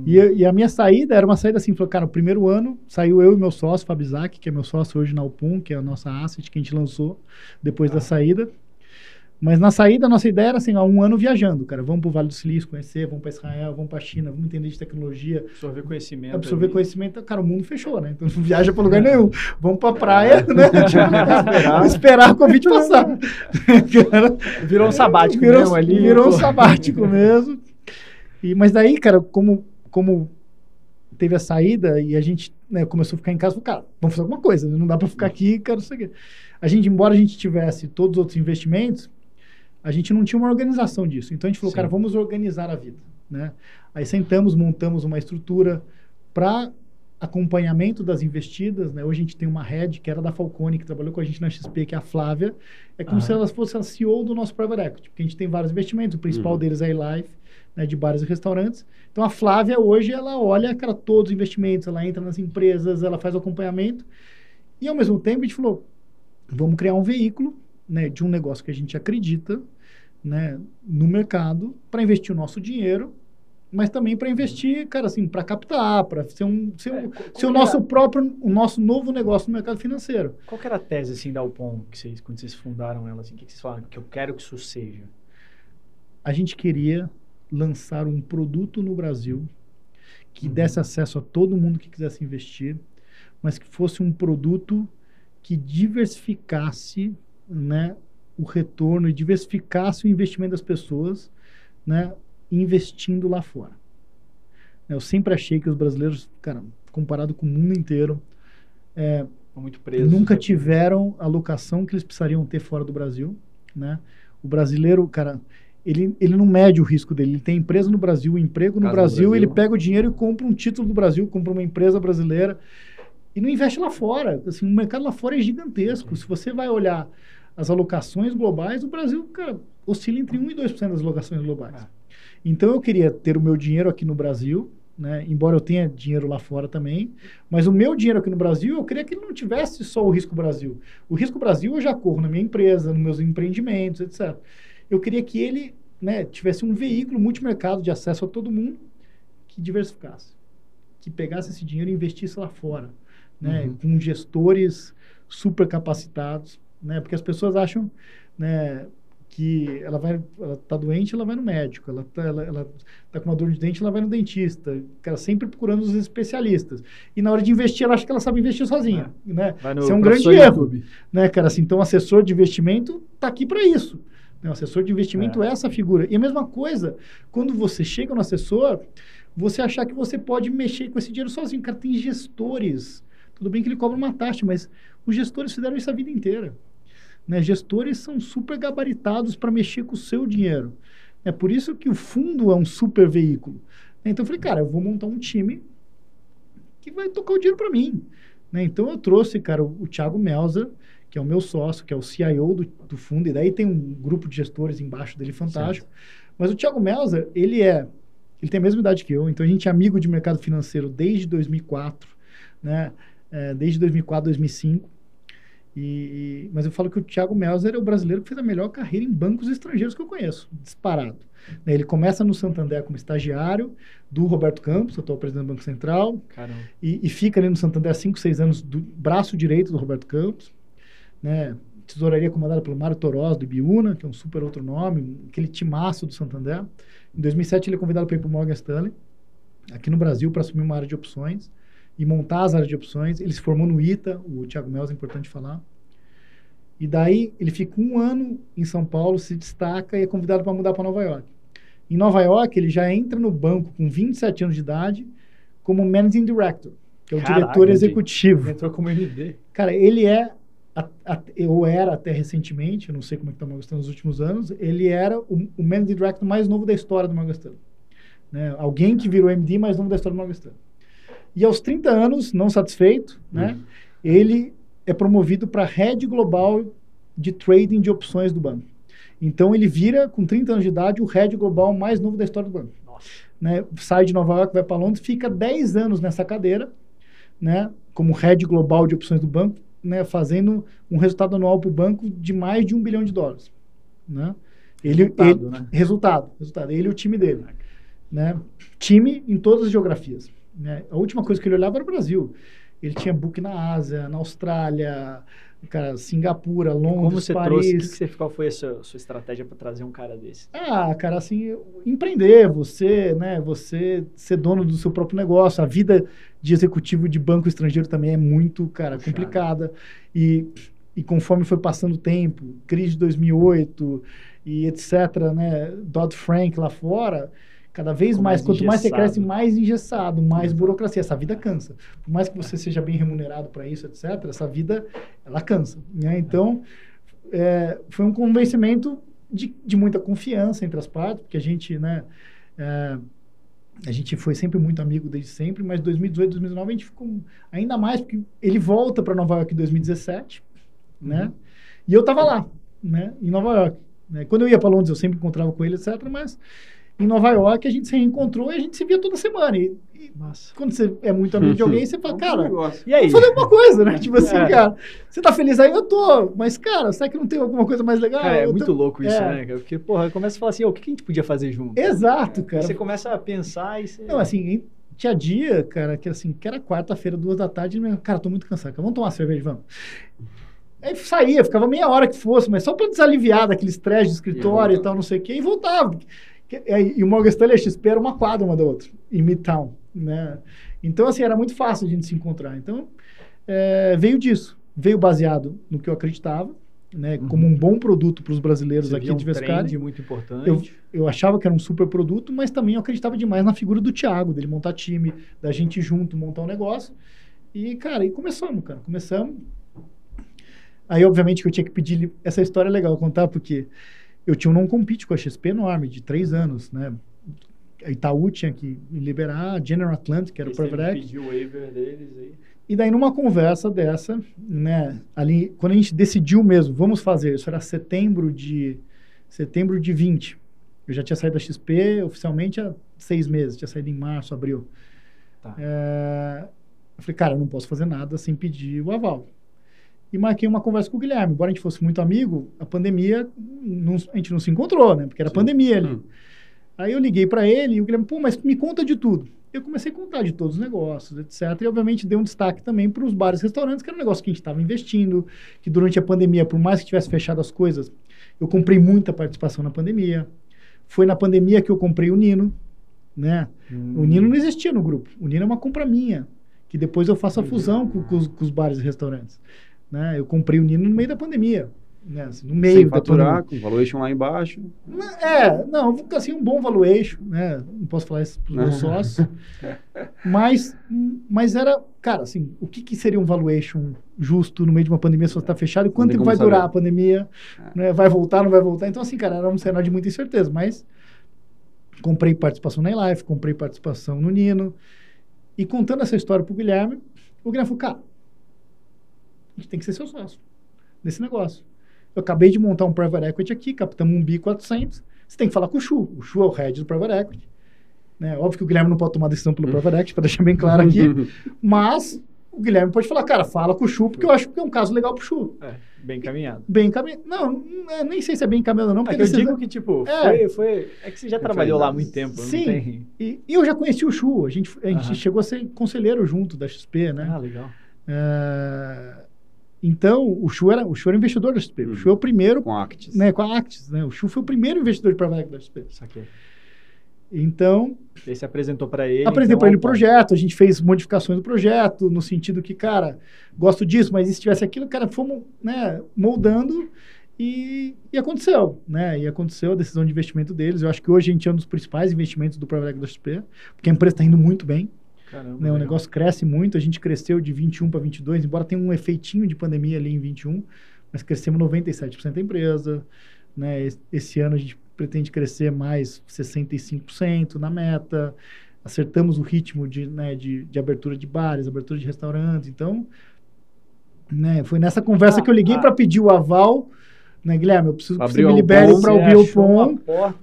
E a minha saída era uma saída assim, falou, cara, o primeiro ano saiu eu e meu sócio, Fábio Isaac, que é meu sócio hoje na Alpum, que é a nossa asset que a gente lançou depois da saída. Mas na saída, a nossa ideia era assim, há um ano viajando, cara. Vamos para o Vale do Silício conhecer, vamos para Israel, vamos para a China, vamos entender de tecnologia. Absorver conhecimento. Absorver conhecimento. Cara, o mundo fechou, né? Então não viaja para lugar nenhum. Vamos para a praia, né? Esperar o Covid passar. Virou um sabático mesmo ali. Virou um sabático mesmo. Mas daí, cara, como teve a saída e a gente, né, começou a ficar em casa, falou, cara, vamos fazer alguma coisa. Não dá para ficar aqui, cara, não sei o quê. Embora a gente tivesse todos os outros investimentos, a gente não tinha uma organização disso. Então, a gente falou, cara, vamos organizar a vida, né? Aí sentamos, montamos uma estrutura para acompanhamento das investidas, né? Hoje a gente tem uma head, que era da Falcone, que trabalhou com a gente na XP, que é a Flávia. É como se ela fosse a CEO do nosso private equity, porque a gente tem vários investimentos, o principal deles é a iLife, né, de bares e restaurantes. Então, a Flávia, hoje, ela olha, cara, todos os investimentos, ela entra nas empresas, ela faz o acompanhamento. E, ao mesmo tempo, a gente falou, vamos criar um veículo, né, de um negócio que a gente acredita, né, no mercado, para investir o nosso dinheiro, mas também para investir, cara, assim, para captar, para ser o nosso novo negócio no mercado financeiro. Qual que era a tese, assim, da Upon, quando vocês fundaram ela, assim, o que vocês falaram? Que eu quero que isso seja? A gente queria lançar um produto no Brasil que desse acesso a todo mundo que quisesse investir, mas que fosse um produto que diversificasse, né, o retorno e diversificasse o investimento das pessoas, né, investindo lá fora. Eu sempre achei que os brasileiros, cara, comparado com o mundo inteiro, muito presos, nunca tiveram a alocação que eles precisariam ter fora do Brasil, né? O brasileiro, cara, ele não mede o risco dele. Ele tem empresa no Brasil, um emprego no Brasil, ele pega o dinheiro e compra um título do Brasil, compra uma empresa brasileira e não investe lá fora. Assim, o mercado lá fora é gigantesco. Se você vai olhar as alocações globais, o Brasil, cara, oscila entre 1% e 2% das alocações globais. Então, eu queria ter o meu dinheiro aqui no Brasil, né? Embora eu tenha dinheiro lá fora também, mas o meu dinheiro aqui no Brasil, eu queria que ele não tivesse só o risco Brasil. O risco Brasil eu já corro na minha empresa, nos meus empreendimentos, etc. Eu queria que ele, né, tivesse um veículo multimercado de acesso a todo mundo que diversificasse, que pegasse esse dinheiro e investisse lá fora, né, com gestores super capacitados, né, porque as pessoas acham, né, que ela tá doente, ela vai no médico, ela tá com uma dor de dente, ela vai no dentista, cara, sempre procurando os especialistas. E na hora de investir, ela acha que ela sabe investir sozinha, né? Isso é um grande erro, né, cara? Assim, então, o assessor de investimento tá aqui para isso. Né? O assessor de investimento é essa figura. E a mesma coisa, quando você chega no assessor, você achar que você pode mexer com esse dinheiro sozinho. Cara, tem gestores. Tudo bem que ele cobra uma taxa, mas os gestores fizeram isso a vida inteira. Né? Gestores são super gabaritados para mexer com o seu dinheiro. É por isso que o fundo é um super veículo. Então, eu falei, cara, eu vou montar um time que vai tocar o dinheiro para mim. Né? Então, eu trouxe, cara, o Thiago Melzer, que é o meu sócio, que é o CIO do fundo, e daí tem um grupo de gestores embaixo dele fantástico. Certo. Mas o Thiago Melzer, ele tem a mesma idade que eu, então a gente é amigo de mercado financeiro desde 2004, né? Desde 2004, 2005. Mas eu falo que o Thiago Melzer é o brasileiro que fez a melhor carreira em bancos estrangeiros que eu conheço, disparado. Ele começa no Santander como estagiário do Roberto Campos, atual presidente do Banco Central, e fica ali no Santander há 5, 6 anos do braço direito do Roberto Campos, né? Tesouraria comandada pelo Mário Toroz, do Ibiúna, que é um super outro nome, aquele timaço do Santander. Em 2007 ele é convidado para ir para o Morgan Stanley, aqui no Brasil, para assumir uma área de opções e montar as áreas de opções. Ele se formou no ITA, o Thiago Melzer, é importante falar. E daí ele fica 1 ano em São Paulo, se destaca e é convidado para mudar para Nova York. Em Nova York, ele já entra no banco com 27 anos de idade como Managing Director, que é o diretor executivo. Entrou como MD. Cara, ele eu era até recentemente, eu não sei como é que está o Morgan Stanley nos últimos anos, ele era o Managing Director mais novo da história do Morgan Stanley. Né? Alguém que virou MD mais novo da história do Morgan Stanley. E aos 30 anos, não satisfeito, né? Ele é promovido para Head Global de Trading de Opções do banco. Então, ele vira, com 30 anos de idade, o Head Global mais novo da história do banco. Né? Sai de Nova York, vai para Londres, fica 10 anos nessa cadeira, né? Como Head Global de Opções do banco, né? Fazendo um resultado anual para o banco de mais de $1 bilhão. Né? Resultado. Ele e o time dele. Né? Time em todas as geografias. Né? A última coisa que ele olhava era o Brasil. Ele tinha book na Ásia, na Austrália, Cara, Singapura, Londres, como você Paris. Qual foi a sua estratégia para trazer um cara desse? Cara, assim, empreender, você ser dono do seu próprio negócio. A vida de executivo de banco estrangeiro também é muito, cara, complicada. E conforme foi passando o tempo, crise de 2008 e etc., né, Dodd-Frank lá fora, cada vez mais, quanto mais você cresce, mais engessado, mais burocracia. Essa vida cansa. Por mais que você seja bem remunerado para isso, etc., essa vida, ela cansa. Né? Então, foi um convencimento de muita confiança entre as partes, porque a gente, né, a gente foi sempre muito amigo desde sempre, mas 2018, 2019 a gente ficou ainda mais, porque ele volta para Nova York em 2017, né? E eu estava lá, né, em Nova York. Né? Quando eu ia para Londres, eu sempre encontrava com ele, etc., mas em Nova York a gente se reencontrou e a gente se via toda semana. E quando você é muito amigo de alguém, você fala, cara, e aí? Vamos fazer alguma coisa, né? Tipo assim, cara, você tá feliz aí? Eu tô. Mas, cara, será que não tem alguma coisa mais legal? Cara, é muito louco isso, né? Porque, porra, começa a falar assim, o que a gente podia fazer junto? Exato, cara. Você começa a pensar e você... Não, assim, tinha dia, cara, que era quarta-feira, 2 da tarde, e, cara, tô muito cansado, cara, vamos tomar uma cerveja, vamos. Aí saía, ficava meia hora que fosse, mas só pra desaliviar daquele estresse de escritório e tal, não sei o quê, e voltava. E o Morgan Stanley e a XP era uma quadra uma da outra, em Midtown, né? Então, assim, era muito fácil a gente se encontrar. Então, veio disso. Veio baseado no que eu acreditava, né? Como um bom produto para os brasileiros aqui de Vescari. Trend muito importante. Eu achava que era um super produto, mas também eu acreditava demais na figura do Thiago, dele montar time, da gente junto montar um negócio. E, cara, começamos. Aí, obviamente, que eu tinha que pedir... Essa história é legal contar, porque eu tinha um non-compete com a XP enorme, de 3 anos, né? A Itaú tinha que liberar, a General Atlantic, que era o private equity. Pediu o waiver deles aí. E daí, numa conversa dessa, né? Ali, quando a gente decidiu mesmo, vamos fazer, isso era setembro de 20. Eu já tinha saído da XP oficialmente há 6 meses, tinha saído em março, abril. Tá. Eu falei, cara, eu não posso fazer nada sem pedir o aval. E marquei uma conversa com o Guilherme. Embora a gente fosse muito amigo, a pandemia, a gente não se encontrou, né? Porque era pandemia ali. Aí eu liguei para ele e o Guilherme, mas me conta de tudo. Eu comecei a contar de todos os negócios, etc. E, obviamente, dei um destaque também para os bares e restaurantes, que era um negócio que a gente estava investindo, que durante a pandemia, por mais que tivesse fechado as coisas, eu comprei muita participação na pandemia. Foi na pandemia que eu comprei o Nino, né? O Nino não existia no grupo. O Nino é uma compra minha, que depois eu faço a fusão com os bares e restaurantes. Né? Eu comprei o Nino no meio da pandemia. Né? Assim, no meio sem faturar, com valuation lá embaixo. Assim, um bom valuation, né? Não posso falar isso para os meus sócios. Mas era, cara, assim, o que seria um valuation justo no meio de uma pandemia se você está fechado? E quanto tempo vai durar a pandemia? Né? Vai voltar, não vai voltar? Então, assim, cara, era um cenário de muita incerteza, mas comprei participação na iLife, comprei participação no Nino, e contando essa história para o Guilherme falou, cara, a gente tem que ser seu sócio nesse negócio. Eu acabei de montar um private equity aqui, captamos um BI 400. Você tem que falar com o Chu. O Chu é o head do private equity. Né? Óbvio que o Guilherme não pode tomar decisão pelo private equity, para deixar bem claro aqui. Mas o Guilherme pode falar, cara, fala com o Chu, porque eu acho que é um caso legal pro Chu. Bem encaminhado. Bem encaminhado. Não, nem sei se é bem encaminhado ou não. Porque eu digo que, tipo, é que você já trabalhou lá há muito tempo. Sim. Não tem... e eu já conheci o Chu. A gente chegou a ser conselheiro junto da XP, né? Ah, legal. Então, o Chu era investidor da XP. O Chu é o primeiro... Com a Actis. Né, com a Actis, né? O Chu foi o primeiro investidor de private equity da XP. Saquei. Então... Aí você apresentou para ele... Apresentei para ele o projeto, a gente fez modificações do projeto, no sentido que, cara, gosto disso, mas e se tivesse aquilo, cara, fomos, né, moldando e aconteceu, né? E aconteceu a decisão de investimento deles. Eu acho que hoje a gente é um dos principais investimentos do private equity da XP, porque a empresa está indo muito bem. Caramba, né? O negócio cresce muito, a gente cresceu de 21 para 22, embora tenha um efeitinho de pandemia ali em 21, mas crescemos 97% da empresa, né? Esse ano a gente pretende crescer mais 65% na meta, acertamos o ritmo de abertura de bares, abertura de restaurantes, então, né? Foi nessa conversa que eu liguei para pedir o aval, né, Guilherme, eu preciso que você me libere para abrir o POM,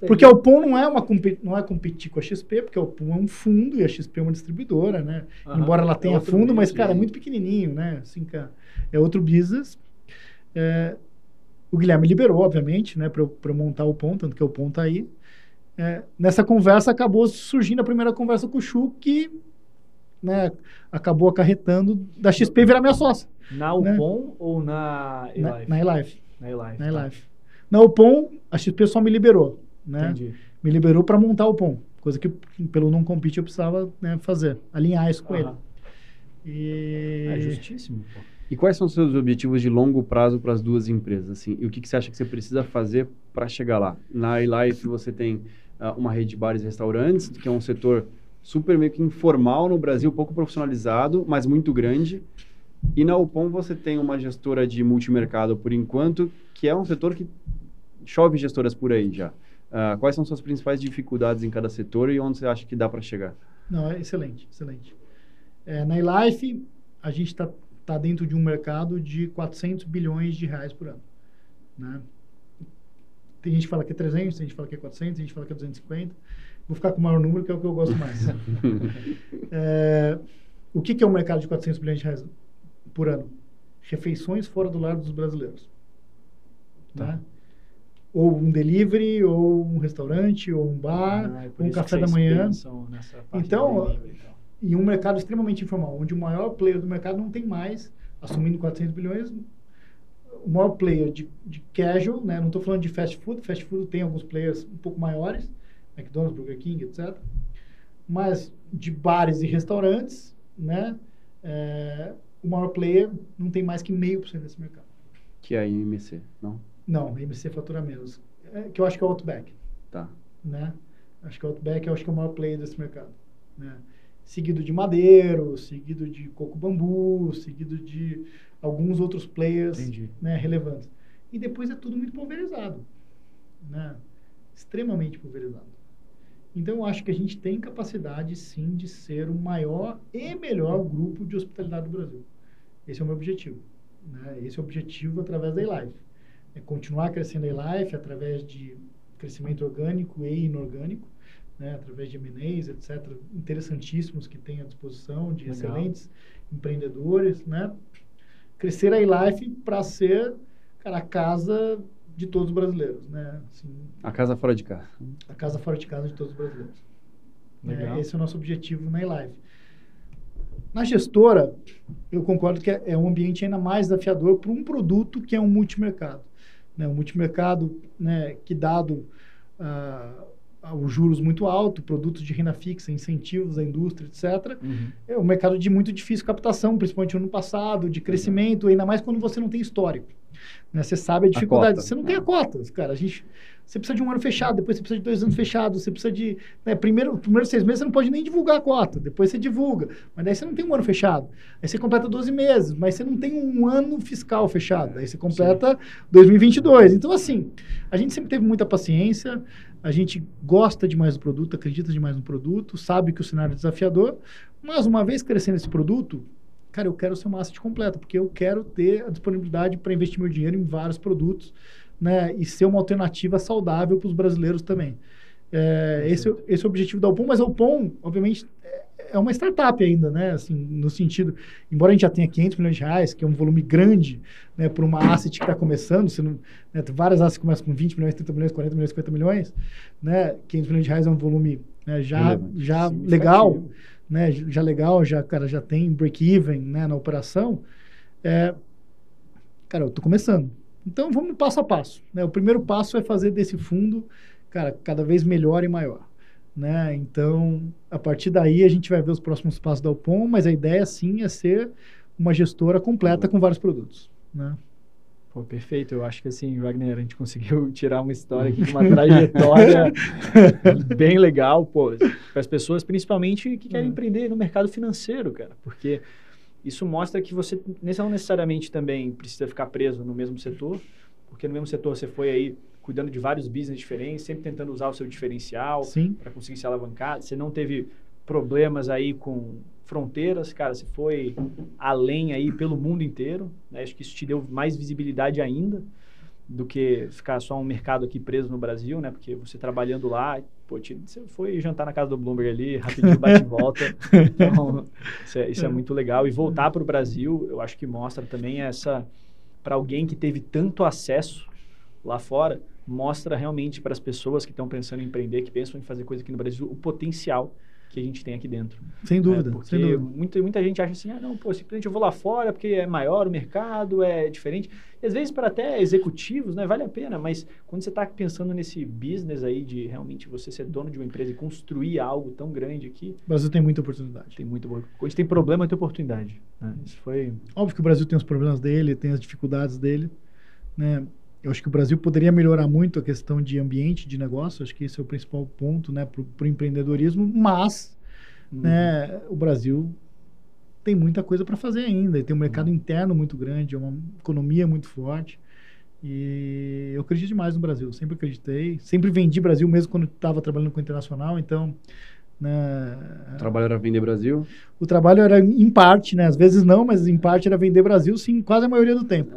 porque o POM não é competir com a XP, porque o POM é um fundo e a XP é uma distribuidora, né? Embora ela tenha fundo, mas, cara, é muito pequenininho, né? Assim, cara, é outro business. O Guilherme liberou, obviamente, né, para eu montar o POM, tanto que o POM tá aí. Nessa conversa acabou surgindo a primeira conversa com o Chu, que, né, acabou acarretando da XP virar minha sócia. Na Upom ou na eLife? Na eLife. Na eLife. Na eLife. Na Upom, a XP só me liberou, né? Entendi. Me liberou para montar o Upom, coisa que pelo non-compete eu precisava, né, fazer, alinhar isso com ele. É justíssimo, pô. E quais são os seus objetivos de longo prazo para as duas empresas? Assim? E o que você acha que você precisa fazer para chegar lá? Na eLife você tem uma rede de bares e restaurantes, que é um setor super meio que informal no Brasil, pouco profissionalizado, mas muito grande. E na Upom você tem uma gestora de multimercado, por enquanto, que é um setor que chove gestoras por aí já. Quais são suas principais dificuldades em cada setor e onde você acha que dá para chegar? Não, é excelente, excelente. Na eLife, a gente está dentro de um mercado de 400 bilhões de reais por ano, né? Tem gente que fala que é 300, tem gente que fala que é 400, tem gente que fala que é 250. Vou ficar com o maior número, que é o que eu gosto mais. O que é um mercado de 400 bilhões de reais por ano? Refeições fora do lar dos brasileiros. Tá. Né? Ou um delivery, ou um restaurante, ou um bar, ou um café da manhã. Então, em um mercado extremamente informal, onde o maior player do mercado não tem mais, assumindo 400 bilhões, o maior player de casual, né? Não estou falando de fast food tem alguns players um pouco maiores, McDonald's, Burger King, etc. Mas de bares e restaurantes, né? O maior player não tem mais que 0,5% desse mercado. Que é a IMC, não? Não, a IMC fatura menos. Que eu acho que é o Outback. Tá. Né? Acho que o Outback é o maior player desse mercado. Né? Seguido de Madeiro, seguido de Coco Bambu, seguido de alguns outros players, né, relevantes. E depois é tudo muito pulverizado. Né? Extremamente pulverizado. Então, eu acho que a gente tem capacidade, sim, de ser o maior e melhor grupo de hospitalidade do Brasil. Esse é o meu objetivo. Né? Esse é o objetivo através da eLife. É continuar crescendo a eLife através de crescimento orgânico e inorgânico, né? Através de M&As, etc., interessantíssimos que tem à disposição, de excelentes empreendedores, né? Crescer a eLife para ser, cara, a casa de todos os brasileiros, né? Assim, a casa fora de casa. A casa fora de casa de todos os brasileiros. Esse é o nosso objetivo na eLife. Na gestora, eu concordo que é um ambiente ainda mais desafiador para um produto que é um multimercado. Né? Um multimercado, né, que dado os juros muito altos, produtos de renda fixa, incentivos à indústria, etc. É um mercado de muito difícil captação, principalmente no ano passado, de crescimento, ainda mais quando você não tem histórico. Né? Você sabe a dificuldade. Você não tem a cota, cara. Você precisa de um ano fechado, depois você precisa de 2 anos fechados, você precisa de... Né, primeiros 6 meses você não pode nem divulgar a cota, depois você divulga. Mas daí você não tem um ano fechado. Aí você completa 12 meses, mas você não tem um ano fiscal fechado. Aí você completa 2022. Então, assim, a gente sempre teve muita paciência, a gente gosta demais do produto, acredita demais no produto, sabe que o cenário é desafiador, mas uma vez crescendo esse produto, cara, eu quero ser uma asset completa, porque eu quero ter a disponibilidade para investir meu dinheiro em vários produtos, né, e ser uma alternativa saudável para os brasileiros também. Esse é o objetivo da Upom, mas a Upom, obviamente, é uma startup ainda, né, assim, no sentido, embora a gente já tenha 500 milhões de reais, que é um volume grande, né, para uma asset que está começando, né, várias assets começam com 20 milhões, 30 milhões, 40 milhões, 50 milhões, né, 500 milhões de reais é um volume, né, já legal, né, já legal, cara, já tem break-even, né, na operação. Cara, eu estou começando. Então, vamos passo a passo. Né? O primeiro passo é fazer desse fundo, cara, cada vez melhor e maior. Né? Então, a partir daí, a gente vai ver os próximos passos da Upom, mas a ideia, sim, é ser uma gestora completa com vários produtos. Né? Pô, perfeito. Eu acho que, assim, Wagner, a gente conseguiu tirar uma história aqui, uma trajetória bem legal, pô, para as pessoas, principalmente, que querem empreender no mercado financeiro, cara, porque... Isso mostra que você não necessariamente também precisa ficar preso no mesmo setor, porque no mesmo setor você foi aí cuidando de vários business diferentes, sempre tentando usar o seu diferencial para conseguir se alavancar. Você não teve problemas aí com fronteiras, cara, você foi além aí pelo mundo inteiro, né? Acho que isso te deu mais visibilidade ainda do que ficar só um mercado aqui preso no Brasil, né? Porque você trabalhando lá, pô, você foi jantar na casa do Bloomberg ali, rapidinho bate e volta. Então, isso é muito legal. E voltar para o Brasil, eu acho que mostra também para alguém que teve tanto acesso lá fora, mostra realmente para as pessoas que estão pensando em empreender, que pensam em fazer coisa aqui no Brasil, o potencial que a gente tem aqui dentro. Sem dúvida, Porque sem dúvida. muita gente acha assim, não, pô, simplesmente eu vou lá fora porque é maior o mercado, é diferente. E às vezes para até executivos, né, vale a pena, mas quando você está pensando nesse business aí de realmente você ser dono de uma empresa e construir algo tão grande aqui... O Brasil tem muita oportunidade. Tem muita oportunidade. Quando tem problema, tem oportunidade. Né? Isso foi... Óbvio que o Brasil tem os problemas dele, tem as dificuldades dele, né? Eu acho que o Brasil poderia melhorar muito a questão de ambiente de negócio, acho que esse é o principal ponto, né, para o empreendedorismo, mas né, o Brasil tem muita coisa para fazer ainda, e tem um mercado interno muito grande, é uma economia muito forte, e eu acredito demais no Brasil, sempre acreditei, sempre vendi Brasil mesmo quando estava trabalhando com o internacional, então... Né, o trabalho era vender Brasil? O trabalho era em parte, né, às vezes não, mas em parte era vender Brasil, sim, quase a maioria do tempo.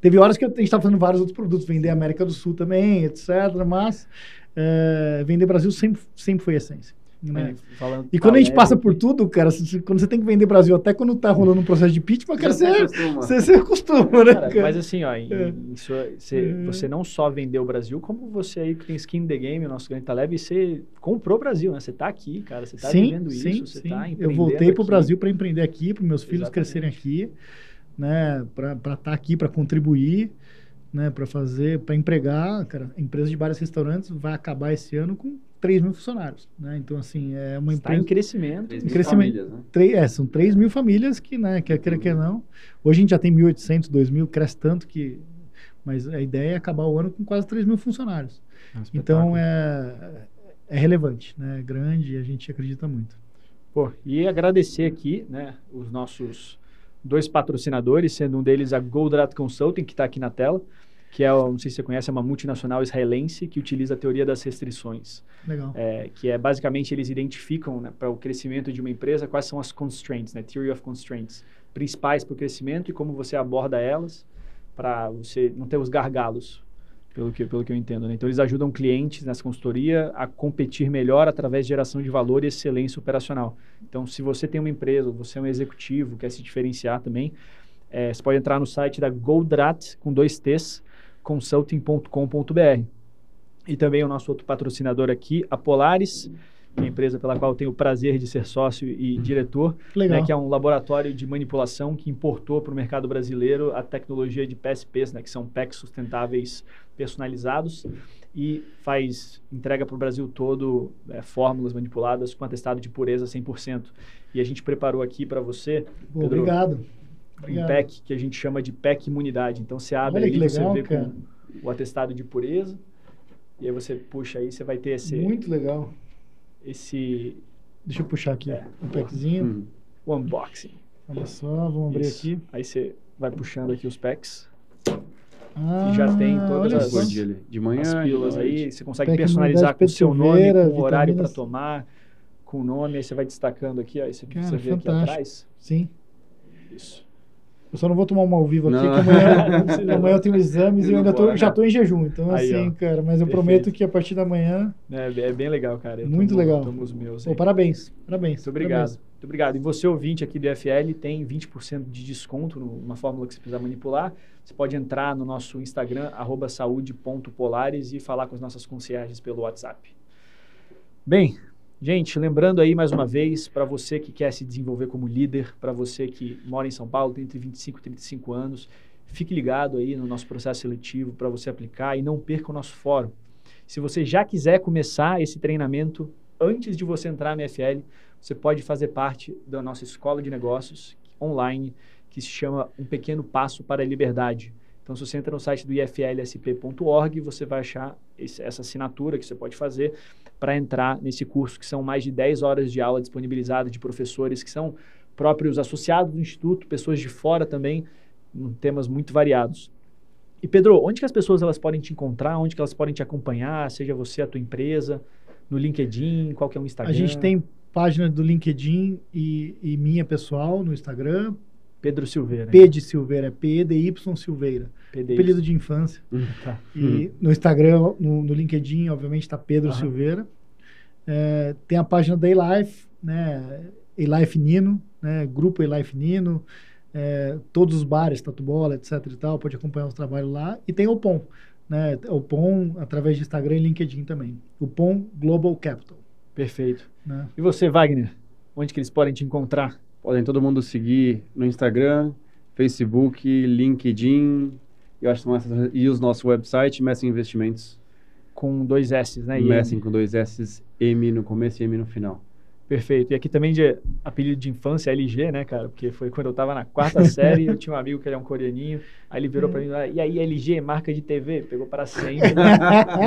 Teve horas que a gente estava fazendo vários outros produtos, vender América do Sul também, etc. Mas vender Brasil sempre foi a essência. Né? E quando a gente passa por tudo, cara, quando você tem que vender Brasil, até quando tá rolando um processo de pitch, cara, você acostuma, né? Cara, mas assim, ó, você não só vendeu o Brasil, como você aí que tem skin in the game, o nosso grande Taleb, você comprou o Brasil, né? Você tá aqui, cara, você tá vivendo isso, você tá empreendendo. Eu voltei pro Brasil para empreender aqui, para meus filhos crescerem aqui, né? Para estar aqui, para contribuir, né? Para empregar, cara. A empresa de bares e restaurantes vai acabar esse ano com 3 mil funcionários, né? Então, assim, é uma empresa... Está em crescimento. 3 mil famílias, né? São 3 mil famílias que, né, quer queira, quer não. Hoje a gente já tem 1.800, 2.000, cresce tanto que... Mas a ideia é acabar o ano com quase 3 mil funcionários. Então, é relevante, né? É grande e a gente acredita muito. Pô, e agradecer aqui, né, os nossos 2 patrocinadores, sendo um deles a Goldratt Consulting, que está aqui na tela, que não sei se você conhece, é uma multinacional israelense que utiliza a teoria das restrições. Legal. Que basicamente, eles identificam, né, para o crescimento de uma empresa, quais são as constraints, né, Theory of Constraints, principais para o crescimento e como você aborda elas para você não ter os gargalos, pelo que eu entendo. Né? Então, eles ajudam clientes nessa consultoria a competir melhor através de geração de valor e excelência operacional. Então, se você tem uma empresa, ou você é um executivo, quer se diferenciar também, você pode entrar no site da Goldratt, com 2 T's, consulting.com.br. E também o nosso outro patrocinador aqui, a Polaris, que é a empresa pela qual eu tenho o prazer de ser sócio e diretor, né, que é um laboratório de manipulação que importou para o mercado brasileiro a tecnologia de PSPs, né, que são packs sustentáveis personalizados, e entrega para o Brasil todo fórmulas manipuladas com atestado de pureza 100%. E a gente preparou aqui para você, Pedro, obrigado. Um pack que a gente chama de pack imunidade. Então, você abre aí, você vê com o atestado de pureza, e aí você puxa aí, você vai ter esse... Muito legal. Deixa eu puxar aqui, um packzinho. O unboxing. Olha só, vamos abrir aqui. Aí você vai puxando aqui os packs. E já tem todas de manhã, as pílulas aí. Você consegue pack personalizar com o seu nome, com o horário para tomar, com o nome. Aí você vai destacando aqui, ó, aí você vê aqui atrás. Sim. Isso. Eu só não vou tomar uma ao vivo aqui, que amanhã eu tenho exames e eu ainda já estou em jejum. Então, aí, assim, cara, mas eu prometo que a partir da manhã... É bem legal, cara. Muito legal. Tomo os meus. Parabéns. Muito obrigado. Muito obrigado. E você, ouvinte aqui do FL, tem 20% de desconto numa fórmula que você precisar manipular. Você pode entrar no nosso Instagram, @saude.polaris, e falar com as nossas concierges pelo WhatsApp. Bem... Gente, lembrando aí mais uma vez, para você que quer se desenvolver como líder, para você que mora em São Paulo, tem entre 25 e 35 anos, fique ligado aí no nosso processo seletivo para você aplicar e não perca o nosso fórum. Se você já quiser começar esse treinamento antes de você entrar no FL, você pode fazer parte da nossa escola de negócios online, que se chama Um Pequeno Passo para a Liberdade. Então, se você entra no site do iflsp.org, você vai achar essa assinatura que você pode fazer para entrar nesse curso, que são mais de 10 horas de aula disponibilizadas de professores que são próprios associados do Instituto, pessoas de fora também, temas muito variados. E, Pedro, onde que as pessoas elas podem te encontrar, onde que elas podem te acompanhar, seja você, a tua empresa, no LinkedIn, qual que é o Instagram? A gente tem página do LinkedIn e minha pessoal no Instagram, Pedro Silveira. P de Silveira, é P-E-D-Y Silveira. Apelido de infância. Tá. E no Instagram, no LinkedIn, obviamente, está Pedro Silveira. Tem a página da A-Life, né? A-Life Nino, né? Grupo A-Life Nino. Todos os bares, Tatu Bola, etc. e tal, pode acompanhar os trabalhos lá. E tem o POM, né? O POM através de Instagram e LinkedIn também. O POM Global Capital. Perfeito. Né? E você, Wagner? Onde que eles podem te encontrar? Podem todo mundo seguir no Instagram, Facebook, LinkedIn, eu acho que são essas, e o nosso website, Messing Investimentos. Com 2 S's, né? Messing com 2 S's, M no começo e M no final. Perfeito. E aqui também de apelido de infância, LG, né, cara? Porque foi quando eu tava na 4ª série, eu tinha um amigo que ele é um coreaninho, aí ele virou pra mim, e aí LG, marca de TV? Pegou para sempre.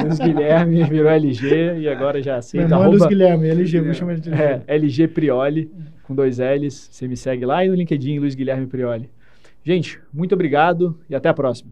Luiz Guilherme virou LG e agora já aceita. Não é Luiz Guilherme, LG, vou chamar de LG. LG Prioli, com 2 L's. Você me segue lá e no LinkedIn, Luiz Guilherme Prioli. Gente, muito obrigado e até a próxima.